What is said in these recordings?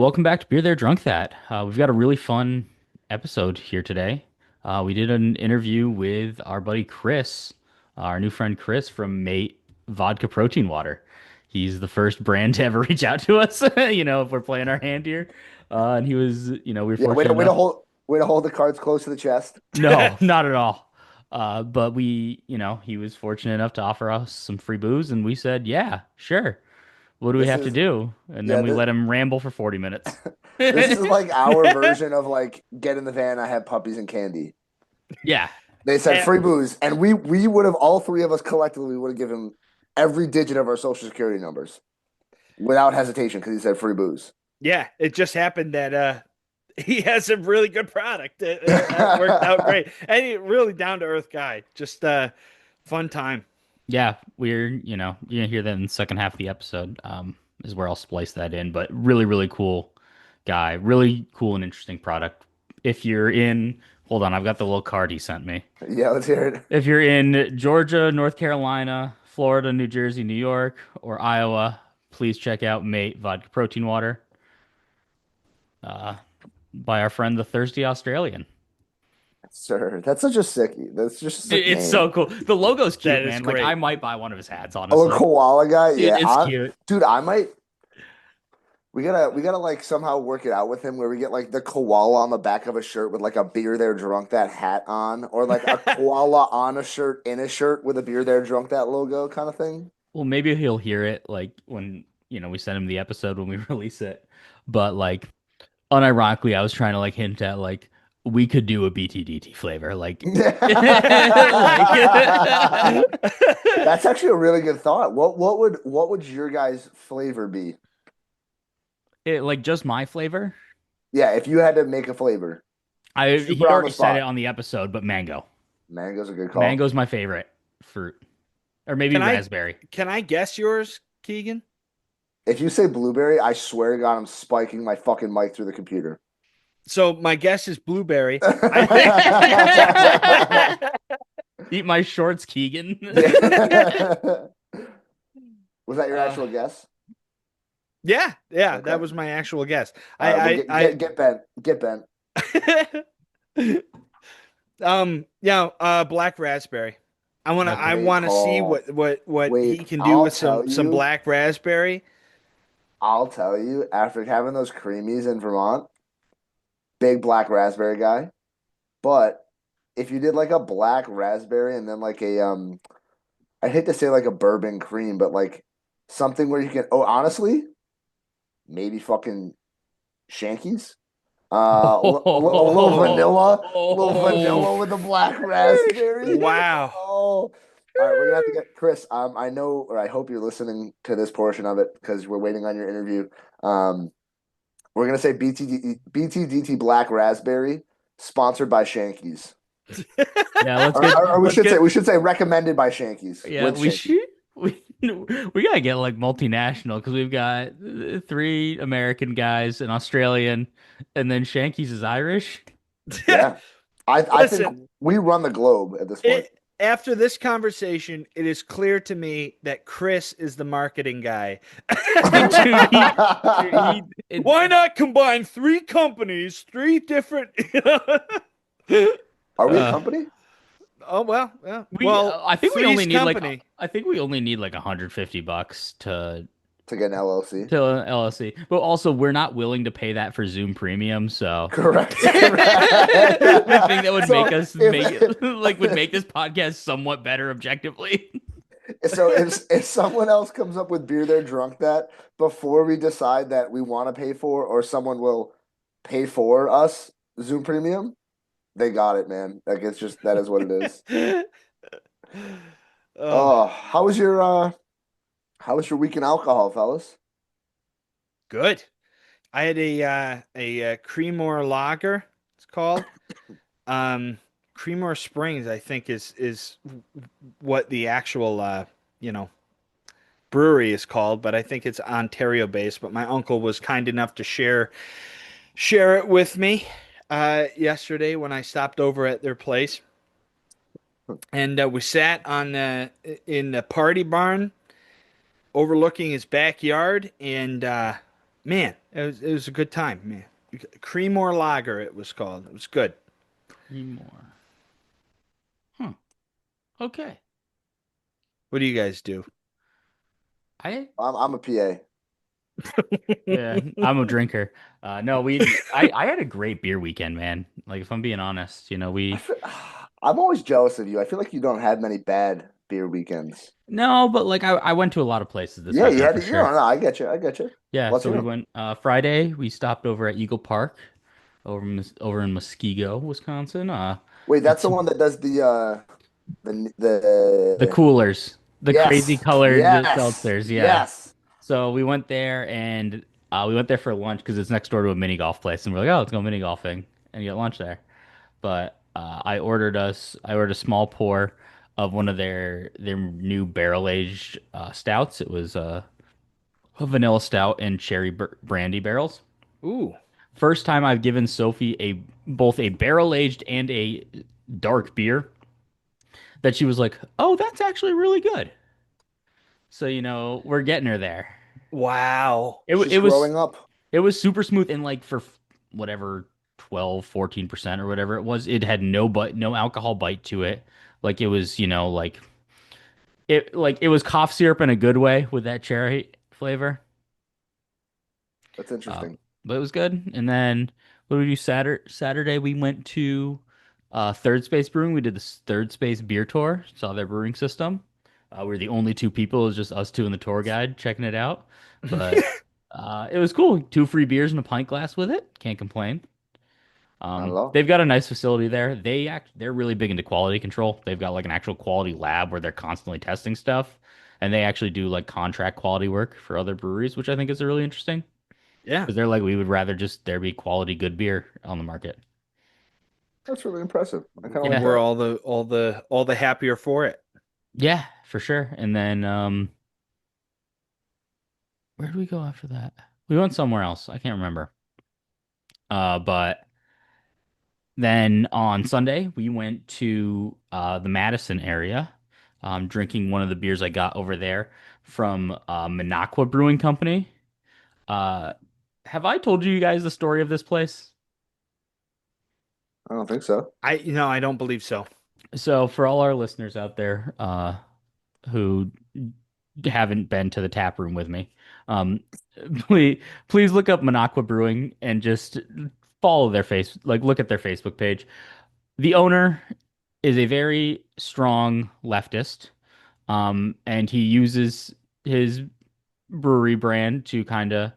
Welcome back to Beer There Drunk That. We've got a really fun episode here today. We did an interview with our buddy Chris, our new friend Chris from Mate Vodka Protein Water. He's the first brand to ever reach out to us, if we're playing our hand here. And he was, we were Yeah, fortunate enough. way to hold the cards close to the chest. No, not at all. But he was fortunate enough to offer us some free booze, and we said, yeah, sure. What do we This have to is do? And then yeah, we let him ramble for 40 minutes. this is like our version of like get in the van. I have puppies and candy. Yeah. They said Eh, free booze, and we would have all three of us collectively would have given every digit of our social security numbers without hesitation because he said free booze. yeah, it just happened that he has a really good product. It worked out great, and he really down to earth guy. Just fun time. Yeah, you're gonna hear that in the second half of the episode, is where I'll splice that in. But really, really cool guy, really cool and interesting product. If you're in, hold on, I've got the little card he sent me. Yeah, let's hear it. If you're in Georgia, North Carolina, Florida, New Jersey, New York, or Iowa, please check out Mate Vodka Protein Water, uh, by our friend the Thirsty Australian. Sir, that's such a sickie. That's just a Dude, sick it's so name. cool. The logo's That cute, is man. Like I great. might buy one of his hats, Oh, a honestly. koala guy. Dude, Yeah, it's cute. dude, I might. We gotta like somehow work it out with him where we get like the koala on the back of a shirt with like a beer there drunk that hat on, or like a koala on a shirt in a shirt with a beer there drunk that logo kind of thing. Well, maybe he'll hear it like when, we send him the episode when we release it. But like unironically, I was trying to like hint at like we could do a BTDT flavor. Like like That's actually a really good thought. What would your guys' flavor be? like just my flavor. Yeah, if you had to make a flavor, He super on the already said it spot. on the episode, but mango. Mango's a good call. Mango's my favorite fruit. Or maybe Can I raspberry. can I guess yours, Keegan? If you say blueberry, I swear to God, I'm spiking my fucking mic through the computer. So my guess is blueberry. I think. Eat my shorts, Keegan. Was that your Uh, actual guess? Yeah, Okay. that was my actual guess. All right, well, get bent. Get bent. Black raspberry. I Okay. Great want to see call. what he Wait, can do with some black raspberry. I'll tell you, after having those creamies in Vermont, big black raspberry guy. But if you did like a black raspberry and then like I hate to say like a bourbon cream, but like something where you can, oh, honestly, maybe fucking Shankies. A little vanilla with the black raspberry. Wow. Oh, all right. We're gonna have to get Chris. I know, or I hope you're listening to this portion of it because we're waiting on your interview. Um, we're gonna say BTDT Black Raspberry, sponsored by Shankies, Yeah, let's get or let's get we should say recommended by Shankies yeah, with we Shankies. should we gotta get like multinational because we've got three American guys, an Australian, and then Shanky's is Irish. Yeah, I think Listen, we run the globe at this point. after this conversation, it is clear to me that Chris is the marketing guy. Dude, Why not combine three companies, three different? Are we a uh, company? Oh well, yeah. we Well, I think we only Three's need like company. I think we only need like $150 To get an LLC? to an LLC, but also we're not willing to pay that for Zoom Premium, so. Correct. The thing that would So make us make it like would make this podcast somewhat better objectively. if someone else comes up with beer they're drunk that before we decide that we want to pay for or someone will pay for us Zoom Premium, they got it, man. Like it's just that is what it is. Oh, Oh, how was your week in alcohol, fellas? good. I had a Creemore lager. It's called Creemore Springs. I think is what the actual brewery is called, but I think it's Ontario based. But my uncle was kind enough to share it with me yesterday when I stopped over at their place, and we sat on in the party barn overlooking his backyard, and Man, it was a good time, man. Cream or lager, it was called. It was good. Three more. Huh. Okay. What do you guys do? I I'm a PA. Yeah, I'm a drinker. No, I had a great beer weekend, man. Like if I'm being honest, I we feel, I'm always jealous of you. I feel like you don't have many bad beer weekends. no, but like I went to a lot of places this Yeah, you weekend had for to, you know, sure. no, I get you. I get you. Yeah, Let's so hear we them. went Friday. We stopped over at Eagle Park over in Muskego, Wisconsin. Wait, Did that's the some one that does the the coolers, the crazy yes, colored yes, seltzers. Yeah. yes. So we went there and we went there for lunch because it's next door to a mini golf place, and we're like, oh, let's go mini golfing and get lunch there. But I ordered a small pour of one of their new barrel aged stouts. It was a vanilla stout and cherry brandy barrels. Ooh, First time I've given Sophie a both a barrel aged and a dark beer that she was like, "Oh, that's actually really good." So, we're getting her there. wow. It wa- She's it was growing up. it was super smooth and like for whatever 12, 14% or whatever it was, it had no alcohol bite to it. Like it was, it was cough syrup in a good way with that cherry flavor. That's Uh, interesting. but it was good. And then what did we do Saturday? We went to Third Space Brewing. We did the Third Space beer tour, saw their brewing system. We were the only two people. It was just us two and the tour guide checking it out. But it was cool. Two free beers and a pint glass with it. Can't complain. Not at all. They've got a nice facility there. They're really big into quality control. They've got like an actual quality lab where they're constantly testing stuff, and they actually do like contract quality work for other breweries, which I think is really interesting Yeah. because they're like we would rather just there be quality good beer on the market. That's really impressive. I kind of like Yeah, We're that. all the happier for it. yeah, for sure. And then where did we go after that? We went somewhere else. I can't remember. But then on Sunday we went to the Madison area, drinking one of the beers I got over there from Minocqua Brewing Company. Uh, have I told you guys the story of this place? I don't think so. I don't believe so. So for all our listeners out there, who haven't been to the tap room with me, um, please look up Minocqua Brewing and just follow look at their Facebook page. The owner is a very strong leftist, and he uses his brewery brand to kind of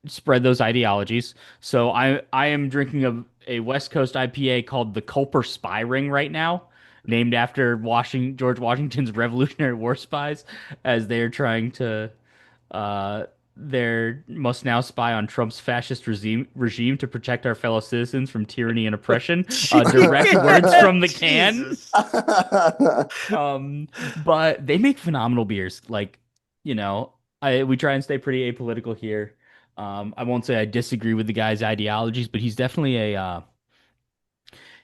spread those ideologies. So I am drinking a West Coast IPA called the Culper Spy Ring right now, named after George Washington's Revolutionary War spies, as they're trying to they must now spy on Trump's fascist regime to protect our fellow citizens from tyranny and oppression. Direct words from the can. Jesus. Um, but they make phenomenal beers. Like, you know, I we try and stay pretty apolitical here. I won't say I disagree with the guy's ideologies, but he's definitely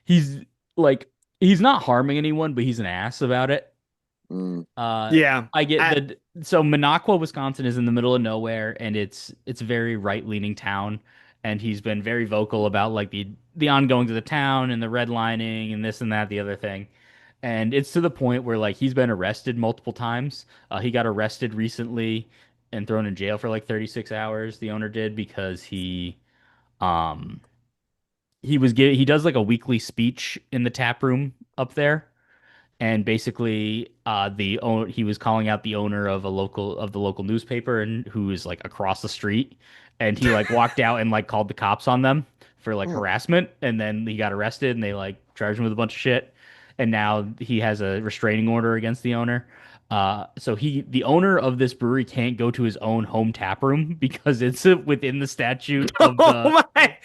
he's like he's not harming anyone, but he's an ass about it. Mm, Uh, Yeah. I get I, that. So Minocqua, Wisconsin is in the middle of nowhere and it's a very right-leaning town. And he's been very vocal about like the ongoings of the town and the redlining and this and that, the other thing. And it's to the point where like he's been arrested multiple times. He got arrested recently and thrown in jail for like 36 hours. The owner did because um he does like a weekly speech in the tap room up there, and basically he was calling out the owner of the local newspaper and who is like across the street, and he like walked out and like called the cops on them for like mm. harassment, and then he got arrested and they like charged him with a bunch of shit, and now he has a restraining order against the owner. So the owner of this brewery can't go to his own home tap room because it's within the statute of the oh my.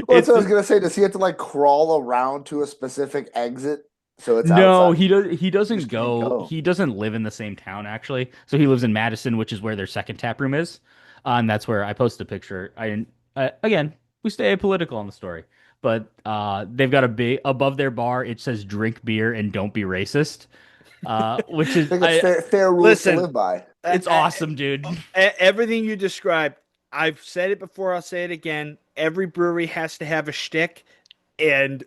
Well, that's it's what I was gonna say. Does he have to like crawl around to a specific exit so it's outside? No, he He doesn't just can't go. go. He doesn't live in the same town actually. So he lives in Madison, which is where their second tap room is. And that's where I posted a picture. Again, we stay apolitical on the story. But they've got a big above their bar it says drink beer and don't be racist. Which I is think it's I fair rules to Listen, live by. uh, it's uh, awesome, dude. everything you described, I've said it before, I'll say it again. Every brewery has to have a shtick, and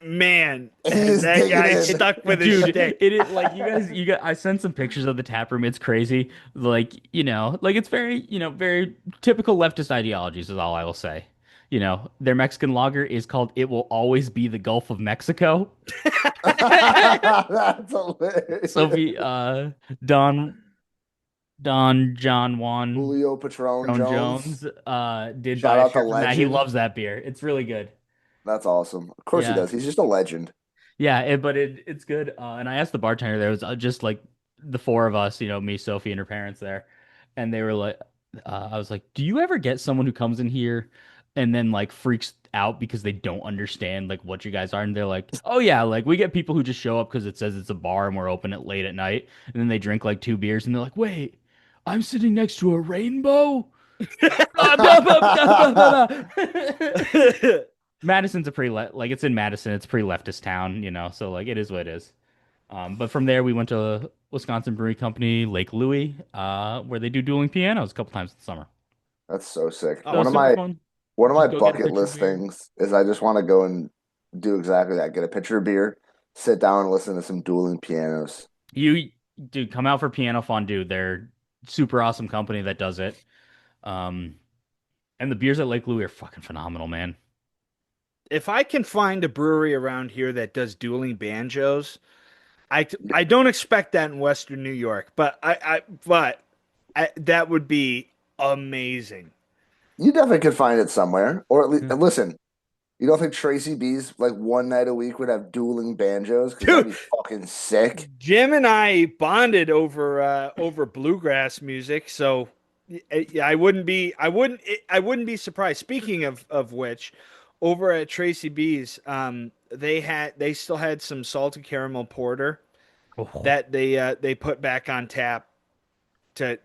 man, He's that digging guy in. stuck with his Dude, shtick. like you got I sent some pictures of the tap room. It's crazy. Like, like it's very, very typical leftist ideologies is all I will say. Their Mexican lager is called It Will Always Be the Gulf of Mexico. That's hilarious. Sophie Don Don John Juan Julio Patron Drone Jones. Jones did Shout buy a out to shirt from that. He Legend. loves that beer. It's really good. That's awesome. Of course he Yeah. does. He's just a legend. Yeah, but it's good. And I asked the bartender there was just like the four of us, me, Sophie, and her parents there, and they were like, I was like, do you ever get someone who comes in here and then like freaks out because they don't understand like what you guys are? And they're like, oh yeah, like we get people who just show up because it says it's a bar and we're open at late at night, and then they drink like two beers and they're like, wait, I'm sitting next to a rainbow. Blah, blah, blah, blah, blah, blah, blah. Madison's a pretty like it's in Madison. It's a pretty leftist town, so like it is what it is. But from there we went to Wisconsin Brewery Company, Lake Louie, where they do dueling pianos a couple times in the summer. That's so sick. So Oh, it's super fun. One of my Just go get a bucket pitcher of list beer. things is I just want to go and do exactly that. Get a pitcher of beer, sit down and listen to some dueling pianos. You dude, come out for Piano Fondue. They're super awesome company that does it. Um, and the beers at Lake Louie are fucking phenomenal, man. if I can find a brewery around here that does dueling banjos, I don't expect that in Western New York, but that would be amazing. You definitely could find it somewhere. Or at least, Yeah. and listen, you don't think Tracy B's like one night a week would have dueling banjos? Because that'd Dude, be fucking sick. Jim and I bonded over bluegrass music, so yeah, I wouldn't be surprised. Speaking of which, over at Tracy B's, they still had some salted caramel porter Oh, that they put back on tap to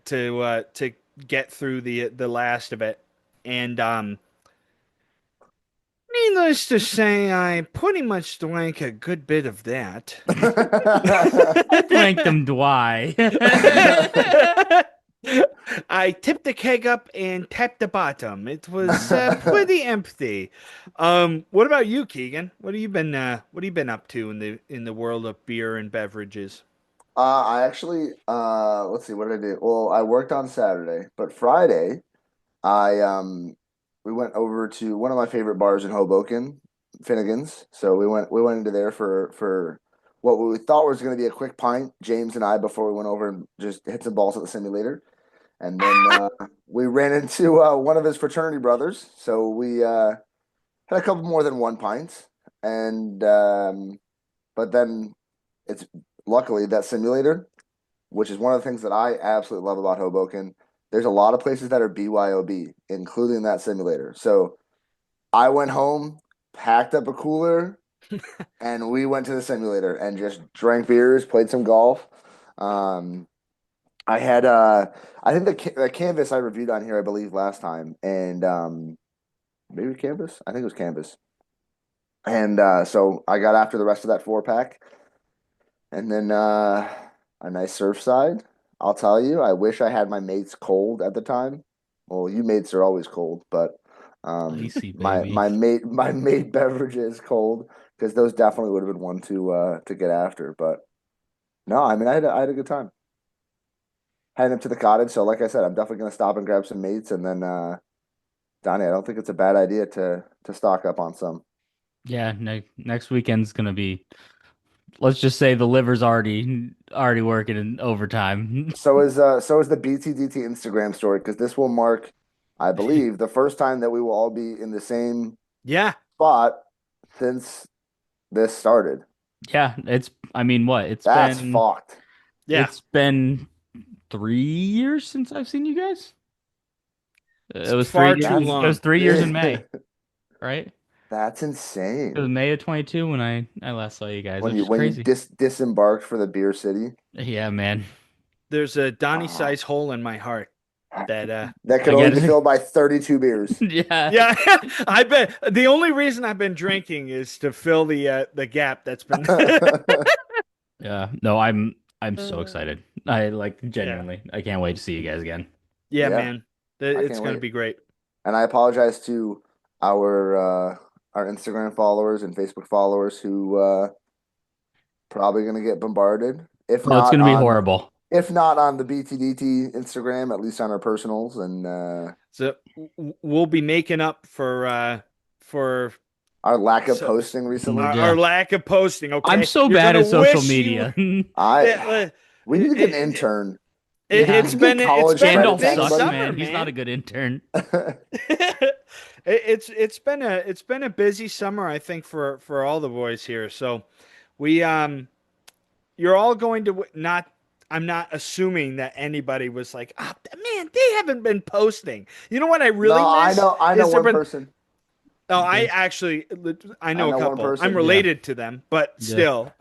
get through the last of it, and needless to say, I pretty much drank a good bit of that. I thanked them, Dwy. I tipped the keg up and tapped the bottom. It was pretty empty. What about you, Keegan? What have you been up to in the world of beer and beverages? I actually, let's see, what did I do? Well, I worked on Saturday, but Friday, I we went over to one of my favorite bars in Hoboken, Finnegan's. So we went into there for what we thought was going to be a quick pint, James and I, before we went over and just hit some balls at the simulator. And then we ran into one of his fraternity brothers. So we had a couple more than one pint, and but then it's luckily that simulator, which is one of the things that I absolutely love about Hoboken. There's a lot of places that are BYOB, including that simulator. So I went home, packed up a cooler, and we went to the simulator and just drank beers, played some golf. Um, I had I think the canvas I reviewed on here, I believe last time, and maybe canvas. I think it was canvas. And so I got after the rest of that four pack, and then a nice Surfside. I'll tell you, I wish I had my mates cold at the time. Well, you mates are always cold, but Icy, my baby. my mate beverage is cold because those definitely would have been one to get after. But no, I mean I had a good time heading up to the cottage. So like I said, I'm definitely gonna stop and grab some mates, and then Donnie, I don't think it's a bad idea to stock up on some. Yeah, next weekend's gonna be. Let's just say the liver's already working in overtime. So is the BTDT Instagram story because this will mark, I believe, the first time that we will all be in the same Yeah, spot since this started. Yeah, I mean, what? That's fucked. yeah, It's been 3 years since I've seen you guys. it's It was three far years. too That's It was long. 3 years in May, right? that's It was insane. May of 22 when I last saw you guys, When which you is when you crazy. disembarked for the beer city, Yeah, man. There's a Donnie wow, size hole in my heart that that could I only get be it. filled by 32 beers. Yeah. yeah, I bet the only reason I've been drinking is to fill the gap that's been Yeah. No, I'm so excited. I like yeah. genuinely. I can't wait to see you guys again. Yeah, Yeah, man. I It's can't going to wait. be great. And I apologize to our Instagram followers and Facebook followers who probably gonna get bombarded. Oh, it's going to be horrible. If not on the BTDT Instagram, at least on our personals and So we'll be making up for our lack of so, posting recently. our Yeah. lack of posting. I'm Okay, so you're bad gonna at social wish you. media. I Yeah, we need to get an intern. it's We can get it's college been a Chandler credit to big sucks, anybody. summer, man. He's not a man. good intern. It's been a busy summer, I think, for all the boys here. So we you're all going to not. I'm not assuming that anybody was like, oh man, they haven't been posting. You know what I No, really miss I know is there one been. person. Oh, I Okay. actually I I know a know one couple. I'm person. Yeah. related to them, but Yeah. still,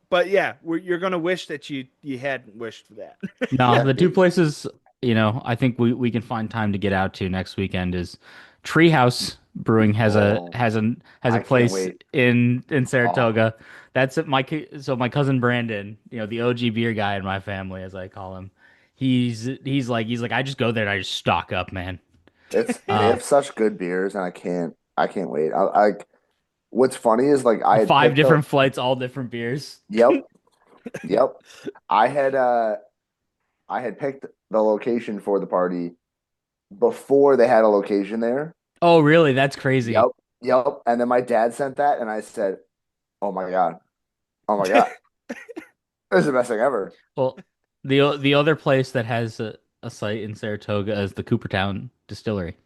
but yeah, you're gonna wish that you hadn't wished for that. No, Yeah. the two places, I think we can find time to get out to next weekend is Treehouse Brewing Oh, has a I can't place wait. in Oh, Saratoga. That's at so my cousin Brandon, the OG beer guy in my family, as I call him. He's like I just go there and I just stock up, man. they Uh, have such good beers, and I can't wait. What's funny is like I had five picked the different flights, all different beers. yep, yep. I had uh I had picked the location for the party before they had a location there. Oh, really? That's crazy. Yep, yep. And then my dad sent that, and I said, "Oh my God, oh my God, this is the best thing ever." Well, the other place that has a site in Saratoga is the Coopertown Distillery.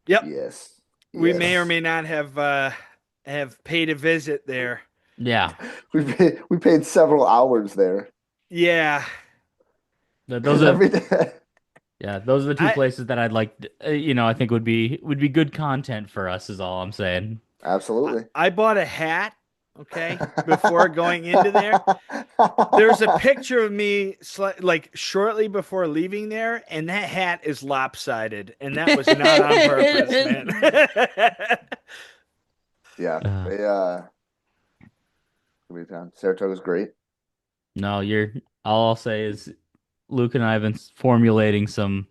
Yep, Yes, we may or yes. may not have paid a visit there. Yeah. We paid several hours there Yeah, Those because are every day. Yeah, those are the two I places that I'd like, I think would be good content for us is all I'm saying. Absolutely. I bought a hat. Okay, before going into there, there's a picture of me like shortly before leaving there, and that hat is lopsided, and that was not on purpose, man. Yeah, Uh, they good time. Saratoga's great. no, all I'll say is Luke and I have been formulating some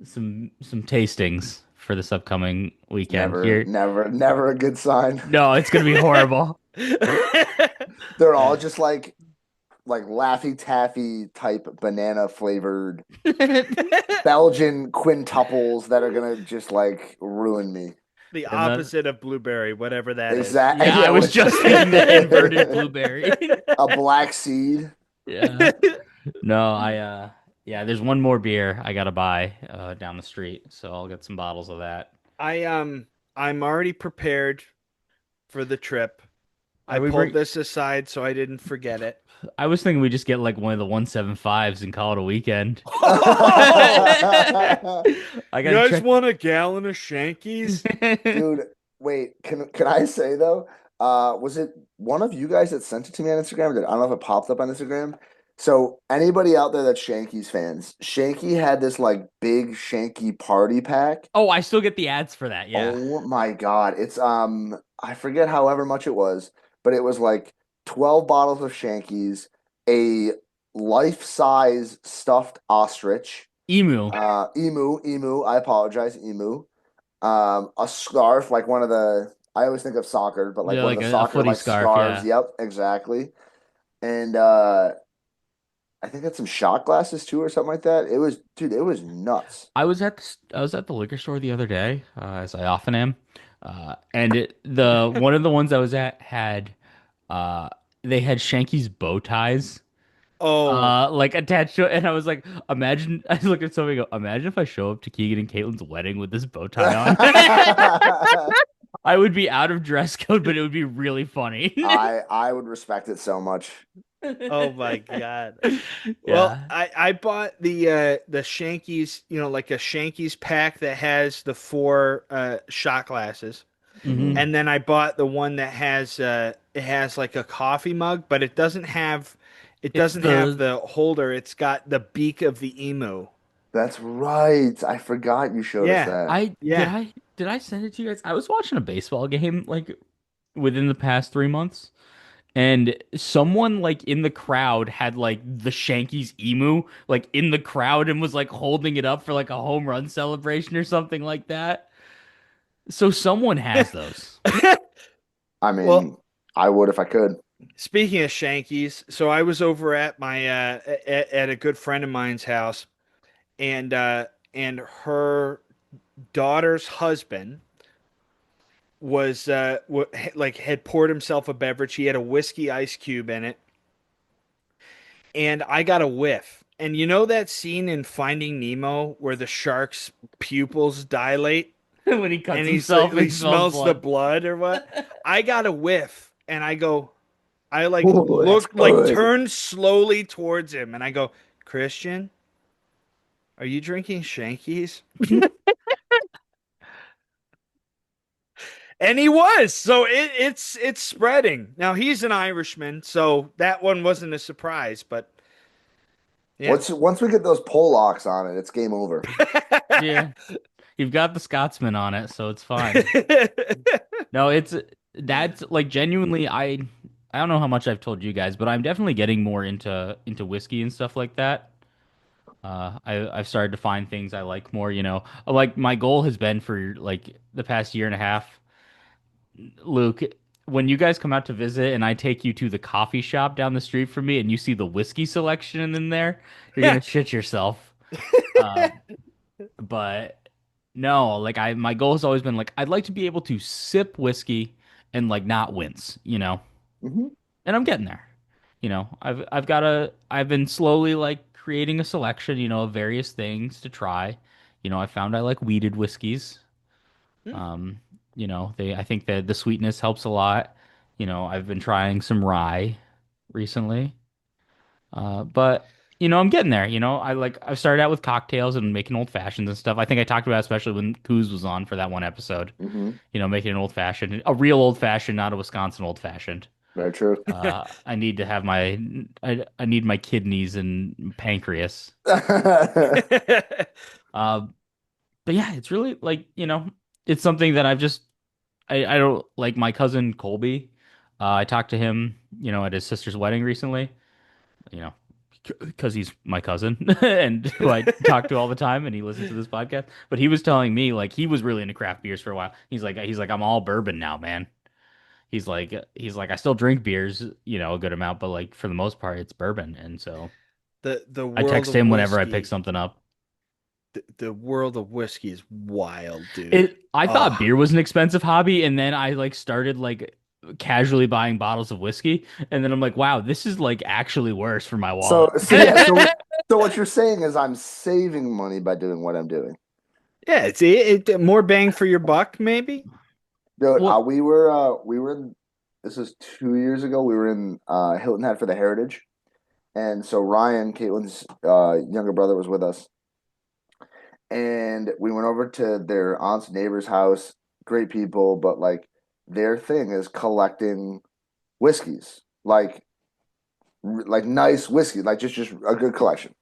tastings for this upcoming weekend Never, here. never, never a good sign. No, it's gonna be horrible. They're all Uh, just like Laffy Taffy type banana flavored Belgian quintuples that are gonna just like ruin me. The and then opposite of blueberry, whatever that is. Exact. Yeah, Yeah, I was which just thinking that inverted blueberry. a black seed. Yeah. No, yeah, there's one more beer I gotta buy down the street, so I'll get some bottles of that. I I'm already prepared for the trip. I Are we pulled bring this aside so I didn't forget it. I was thinking we just get like one of the 175s and call it a weekend. I You gotta guys check. want a gallon of Shankies? Dude, wait, can I say though? Was it one of you guys that sent it to me on Instagram? I don't know if it popped up on Instagram. So anybody out there that's Shanky's fans, Shanky had this like big Shanky party pack. Oh, I still get the ads for that. Yeah. Oh my God. It's I forget however much it was, but it was like 12 bottles of Shankies, a life-size stuffed ostrich, Emu. emu, I apologize, emu. A scarf, like one of the, I always think of soccer, but like Yeah, one of like the a soccer footy like scarf. scarves. Yeah. Yep, exactly. And I think that's some shot glasses too, or something like that. It was, dude, it was nuts. I was at the liquor store the other day, as I often am, and the one of the ones I was at had uh they had Shanky's bow ties Oh, like attached to it, and I was like, imagine I looked at somebody and go, imagine if I show up to Keegan and Caitlin's wedding with this bow tie on. I would be out of dress code, but it would be really funny. I would respect it so much. oh my God. Well, Yeah. I bought the Shankies, like a Shankies pack that has the four shot glasses. Hmm. Hmm. And then I bought the one that has it has like a coffee mug, but it It's doesn't have the the holder. It's got the beak of the emu. That's right. I forgot you showed us Yeah. that. I Yeah. did I send it to you guys? I was watching a baseball game like within the past 3 months, And someone like in the crowd had like the Shanky's emu like in the crowd and was like holding it up for like a home run celebration or something like that. So someone has those. I Well, mean, I would if I could. speaking of Shankies, so I was over at my at a good friend of mine's house, and her daughter's husband was like had poured himself a beverage. He had a whiskey ice cube in it, and I got a whiff. And you know that scene in Finding Nemo where the shark's pupils dilate When he cuts and he's like himself, he he smells smells the blood. blood or what? I got a whiff and I go, I like Ooh, that's look like good. turn slowly towards him and I go, Christian, are you drinking Shankies? And he was. So it's spreading. Now he's an Irishman, so that one wasn't a surprise, but yeah. Once we get those Polacks on it, it's game over. Yeah. You've got the Scotsman on it, so it's fine. No, it's that's like genuinely I don't know how much I've told you guys, but I'm definitely getting more into whiskey and stuff like that. I've started to find things I like more, you know. Like my goal has been for like the past year and a half, Luke, when you guys come out to visit and I take you to the coffee shop down the street from me and you see the whiskey selection in there, you're gonna shit yourself. Uh, but no, like I my goal has always been like I'd like to be able to sip whiskey and like not wince, you know. Hmm. And I'm getting there. You know, I've been slowly like creating a selection, you know, of various things to try. You know, I found I like weeded whiskeys. Um, you know, I think that the sweetness helps a lot. You know, I've been trying some rye recently. But you know, I'm getting there. You know, I've started out with cocktails and making old fashions and stuff. I think I talked about it especially when Coos was on for that one episode. Hmm. You know, making an old fashioned, a real old fashioned, not a Wisconsin old fashioned. Very true. I need to have I need my kidneys and pancreas. Uh, but yeah, it's really like, you know, it's something that I don't like my cousin Colby. I talked to him, you know, at his sister's wedding recently, you know, because he's my cousin and who I talk to all the time and he listens to this podcast. But he was telling me like he was really into craft beers for a while. He's like I'm all bourbon now, man. He's like I still drink beers, you know, a good amount, but like for the most part it's bourbon. And so The I world text of him whenever I pick whiskey. something up. The world of whiskey is wild, dude. It I thought Oh, beer was an expensive hobby and then I like started like casually buying bottles of whiskey and then I'm like, wow, this is like actually worse for my So, wallet. so yeah, so what you're saying is I'm saving money by doing what I'm doing. yeah, more bang for your buck, maybe. Dude, Well, we were in, this was 2 years ago. We were in Hilton Head for the Heritage, and so Ryan, Caitlin's younger brother, was with us, and we went over to their aunt's neighbor's house. Great people, but like their thing is collecting whiskeys, like nice whiskey, like just a good collection.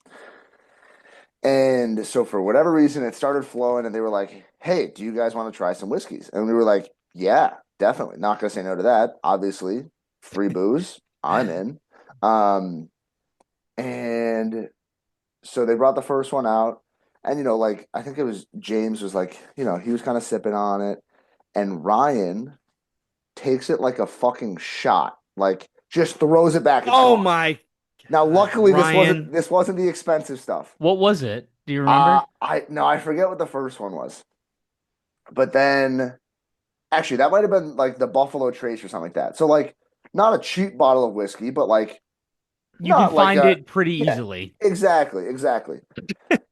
And so for whatever reason, it started flowing, and they were like, "Hey, do you guys want to try some whiskeys?" And we were like, "Yeah, definitely. Not gonna say no to that. Obviously, free booze. I'm in." Um, and so they brought the first one out, and like I think it was James was like, he was kind of sipping on it, and Ryan takes it like a fucking shot, like just throws it back. It's Oh gone. my Now, God, luckily, this wasn't Ryan. this wasn't the expensive stuff. what was it? Do you remember? I no, I forget what the first one was. But then actually that might have been like the Buffalo Trace or something like that. So like not a cheap bottle of whiskey, but like You can not like find a it pretty yeah, easily. exactly.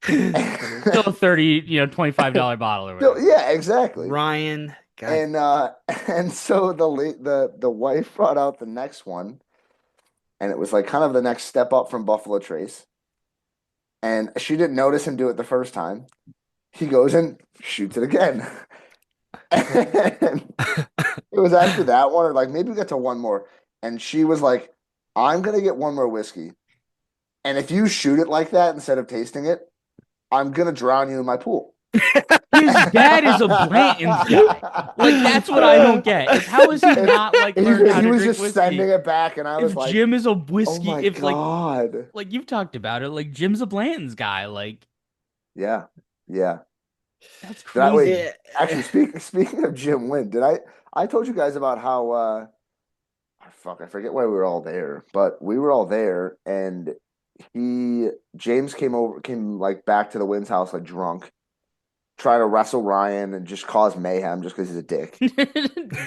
Still a 30, you know, $25 bottle or So, whatever. yeah, exactly. Ryan, God, And and so the wife brought out the next one, and it was like kind of the next step up from Buffalo Trace. And she didn't notice him do it the first time. He goes and shoots it again. And it was after that one, or like maybe we got to one more. And she was like, I'm gonna get one more whiskey. And if you shoot it like that instead of tasting it, I'm gonna drown you in my pool. His dad is a Blanton's guy. Like that's what I don't get. Is how has he If not like he, learned how he to was drink just sending whiskey? it back, and I was If like, Jim is a "Oh whiskey, my if God." like you've talked about it, like Jim's a Blanton's guy. Like Yeah, yeah. that's Did I wait? crazy. Actually, speaking of Jim Lynn, did I told you guys about how fuck, I forget why we were all there, but we were all there, and James came like back to the Wynn's house like drunk, try to wrestle Ryan and just cause mayhem just because he's a dick.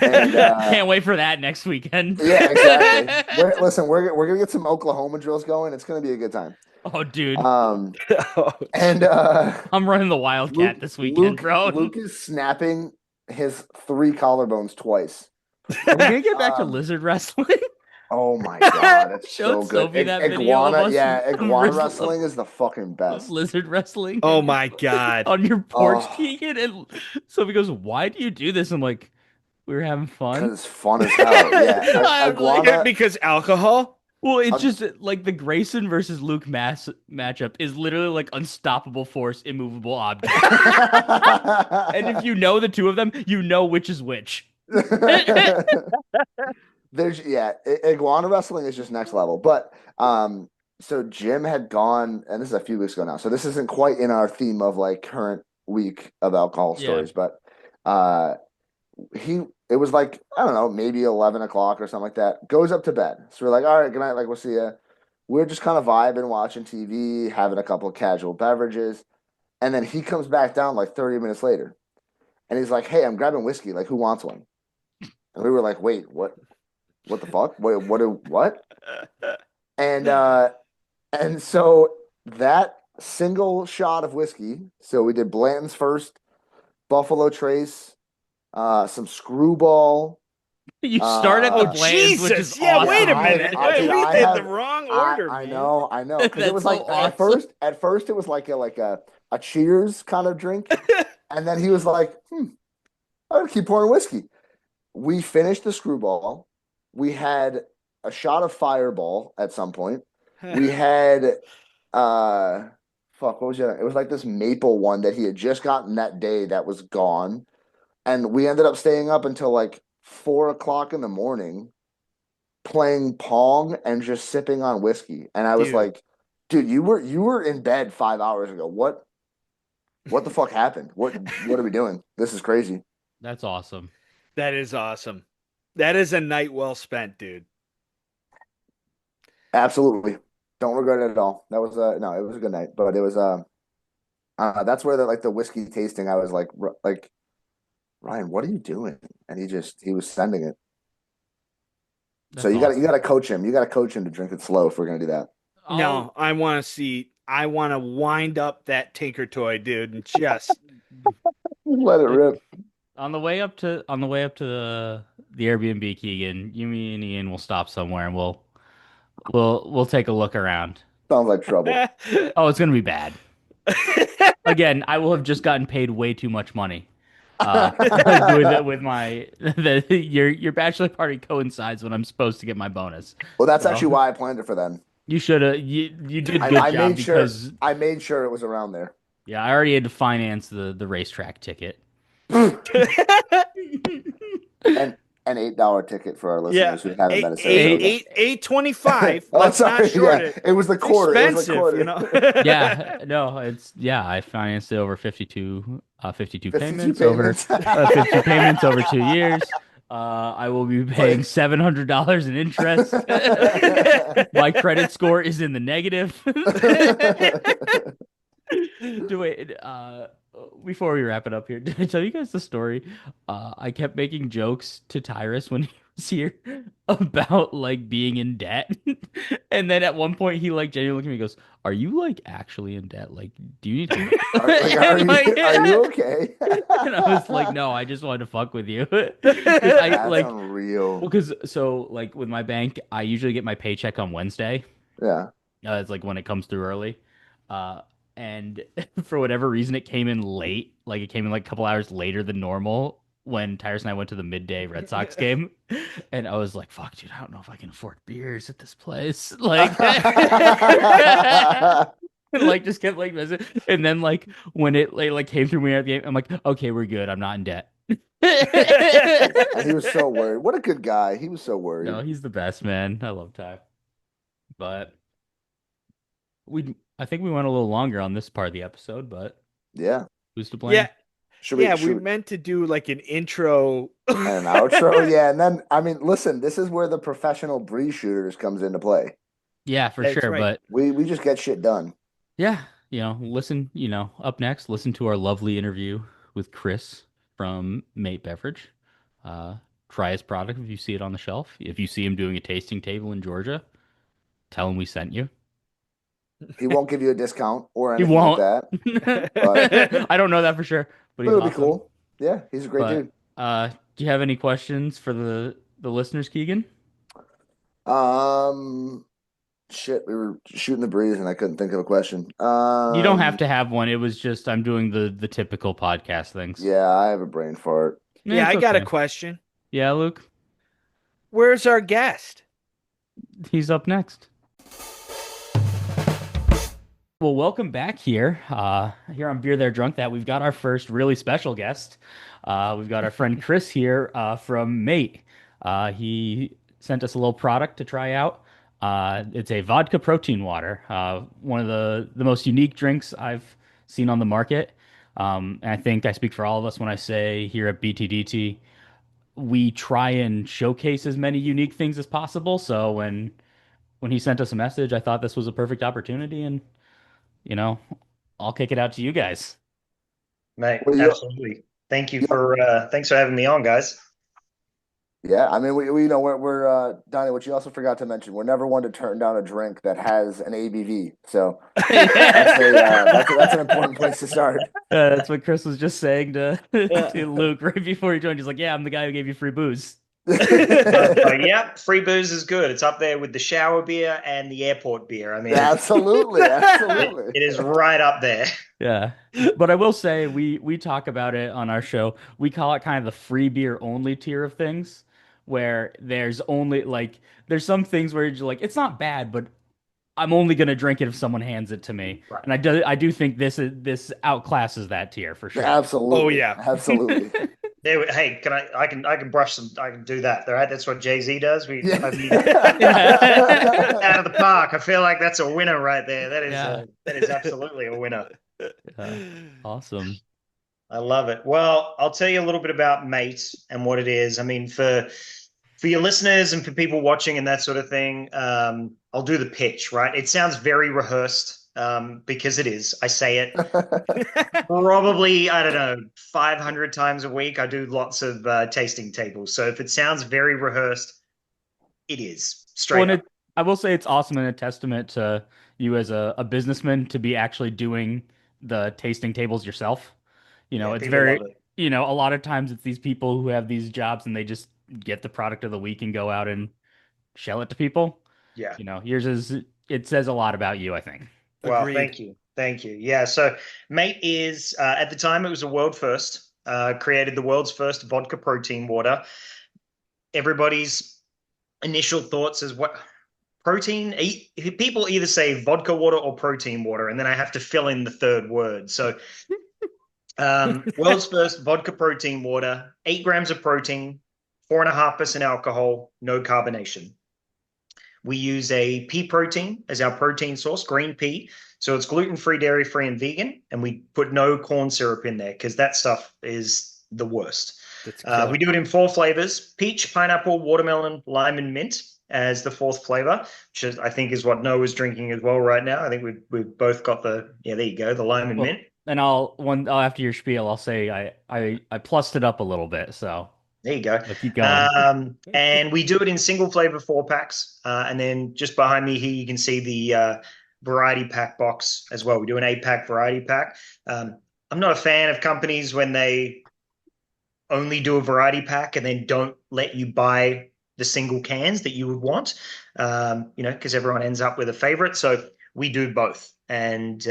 And Can't wait for that next weekend. yeah, exactly. We're gonna get some Oklahoma drills going. It's gonna be a good time. Oh, dude, Um, Oh, and I'm running the Wildcat this weekend, bro. Luke is snapping his three collarbones twice. Are we gonna get back to Um, lizard wrestling? oh my God, that's Showed so good. Sophie that video of us Iguana wrestling is the fucking of best. lizard wrestling oh and you're my God. on your porch, Oh, Keegan, and Sophie goes, "Why do you do this?" I'm like, "We were having because fun." it's fun as hell. Yeah, I'm like, iguana. Because alcohol? well, it's Uh, just like the Grayson versus Luke matchup is literally like unstoppable force, immovable object. And if you know the two of them, you know which is which. There's iguana wrestling is just next level. But so Jim had gone, and this is a few weeks ago now. So this isn't quite in our theme of like current week of alcohol Yeah. stories, but uh he it was like, I don't know, maybe 11 o'clock or something like that. Goes up to bed. So we're like, all right, good night, like we'll see you. We're just kind of vibing, watching TV, having a couple of casual beverages, and then he comes back down like 30 minutes later, and he's like, "Hey, I'm grabbing whiskey. Like, who wants one?" And we were like, "Wait, what? What the fuck? Wait, what?" And so that single shot of whiskey. So we did Blanton's first, Buffalo Trace, some Screwball. You start at the Oh, Uh, Bland's, which is Jesus. Yeah, yeah, wait a awesome, minute. dude. dude, We I did the have, wrong order, I man. I know, because it That's was so like awesome. at first it was like a Cheers kind of drink, and then he was like, I'm gonna keep pouring whiskey. We finished the Screwball. We had a shot of Fireball at some point. We had uh fuck, what was it? It was like this maple one that he had just gotten that day that was gone. And we ended up staying up until like 4 o'clock in the morning playing Pong and just sipping on whiskey. And I was Dude, like, dude, you were in bed 5 hours ago. What the fuck happened? What are we doing? This is crazy. That's awesome. that is awesome. That is a night well spent, dude. Absolutely. Don't regret it at all. That was no, it was a good night, but it was that's where the whiskey tasting, I was like, like, Ryan, what are you doing? And he was sending it. So That's you awesome. gotta coach him. You gotta coach him to drink it slow if we're gonna do that. I'll No, I want to wind up that Tinker Toy, dude, and just Let it rip. on the way up to the Airbnb, Keegan, you, me, and Ian will stop somewhere and we'll take a look around. Sounds like trouble. Oh, it's gonna be bad. Again, I will have just gotten paid way too much money. With my your bachelor party coincides when I'm supposed to get my bonus. Well, that's So actually why I planned it for then. you did good job because I made sure it was around there. yeah, I already had to finance the racetrack ticket. And an $8 ticket for our yeah, listeners who haven't been eight to eight Sarasota. Eight, eight eight 25. Oh, Let's not sorry. short Yeah, it. it was the It's quarter. It was the expensive, you quarter. know. yeah, no, it's yeah, I financed it over 52 52 payments over payments. 52 payments over 2 years. I will be paying Like, $700 in interest. My credit score is in the negative. Do wait, before we wrap it up here, did I tell you guys the story? I kept making jokes to Tyrus when he was here about like being in debt. And then at one point he like genuinely looked at me and goes, "Are you like actually in debt? Like, do you need help?" And like are you okay? and I was like, "No, I just wanted to fuck with you." Because I That's like unreal. well, because so like with my bank, I usually get my paycheck on Wednesday. Yeah. It's like when it comes through early. Uh, and for whatever reason, it came in late. Like it came in like a couple hours later than normal when Tyrus and I went to the midday Red Sox game. And I was like, fuck, dude, I don't know if I can afford beers at this place. Like, And like just kept like messing. And then like when it like came through me at the end, I'm like, okay, we're good. I'm not in debt. And he was so worried. What a good guy. He was so No, worried. he's the best, man. I love Ty. But I think we went a little longer on this part of the episode, but Yeah. who's to Yeah, blame? Should we yeah, we should meant to do like an intro. and an outro? Yeah. And then I mean, listen, this is where the professional breeze shooters comes into play. Yeah, for That's sure. right. But We just get shit done. yeah, listen, up next, listen to our lovely interview with Chris from Mate Beverage. Uh, Try his product if you see it on the shelf. If you see him doing a tasting table in Georgia, tell him we sent you. He won't give you a discount or He anything like won't. that, but I don't know that for sure, but he's it'll be awesome. cool. Yeah, he's a great But dude. do you have any questions for the listeners, Keegan? Um, shit, we were shooting the breeze and I couldn't think of a question. You don't have to have one. It was just I'm doing the typical podcast things. Yeah, I have a brain fart. Yeah, It's I got a okay. question. Yeah, Luke, Where's our guest? he's up next. Well, welcome back here. Here on Beer There Drunk That, we've got our first really special guest. We've got our friend Chris here from Mate. He sent us a little product to try out. It's a vodka protein water, one of the most unique drinks I've seen on the market. And I think I speak for all of us when I say here at BTDT, we try and showcase as many unique things as possible. So when he sent us a message, I thought this was a perfect opportunity, and you know, I'll kick it out to you guys. Mate, Well, absolutely. Thanks for having me on, guys. yeah, I mean, we're Donnie. What you also forgot to mention, we're never one to turn down a drink that has an ABV. So that's a that's an important place to start. That's what Chris was just saying to Yeah. to Luke right before he joined. He's like, "Yeah, I'm the guy who gave you free booze." Yeah, free booze is good. It's up there with the shower beer and the airport beer. I mean, Absolutely, absolutely. it is right up there. Yeah, but I will say we talk about it on our show. We call it kind of the free beer only tier of things, where there's only like there's some things where you're like it's not bad, but I'm only gonna drink it if someone hands it to me. Right. And I do think this outclasses that tier for sure. Oh Absolutely, yeah. absolutely. Hey, I can I can do that. All right, that's what Jay-Z does. I mean, out of the park. I feel like that's a winner right there. Yeah. That is absolutely a winner. Awesome. I love it. Well, I'll tell you a little bit about Mate and what it is. I mean, for your listeners and for people watching and that sort of thing, I'll do the pitch, right? It sounds very rehearsed because it is. I say it probably, I don't know, 500 times a week. I do lots of tasting tables. So if it sounds very rehearsed, it is Well, straight and up. I will say it's awesome and a testament to you as a businessman to be actually doing the tasting tables yourself. Yeah, It's people very, love it. a lot of times it's these people who have these jobs and they just get the product of the week and go out and shell it to people. Yeah. Yours it says a lot about you, I think. Well, Agreed. thank you. Thank you. Yeah. So, Mate is, at the time, it was a world first, created the world's first vodka protein water. Everybody's initial thoughts is what protein? People either say vodka water or protein water, and then I have to fill in the third word. So, world's first vodka protein water, 8 grams of protein, 4.5% alcohol, no carbonation. We use a pea protein as our protein source, green pea. So it's gluten-free, dairy-free, and vegan. And we put no corn syrup in there because that stuff is the worst. That's killer. We do it in 4 flavors: peach, pineapple, watermelon, lime, and mint as the fourth flavor, which I think is what Noah's drinking as well right now. I think we've both got there you go, the lime and Well, mint. and after your spiel, I'll say I plussed it up a little bit, so There you go. keep going. And we do it in single flavor 4 packs. And then just behind me here, you can see the variety pack box as well. We do an 8 pack variety pack. I'm not a fan of companies when they only do a variety pack and then don't let you buy the single cans that you would want, because everyone ends up with a favorite. So we do both. And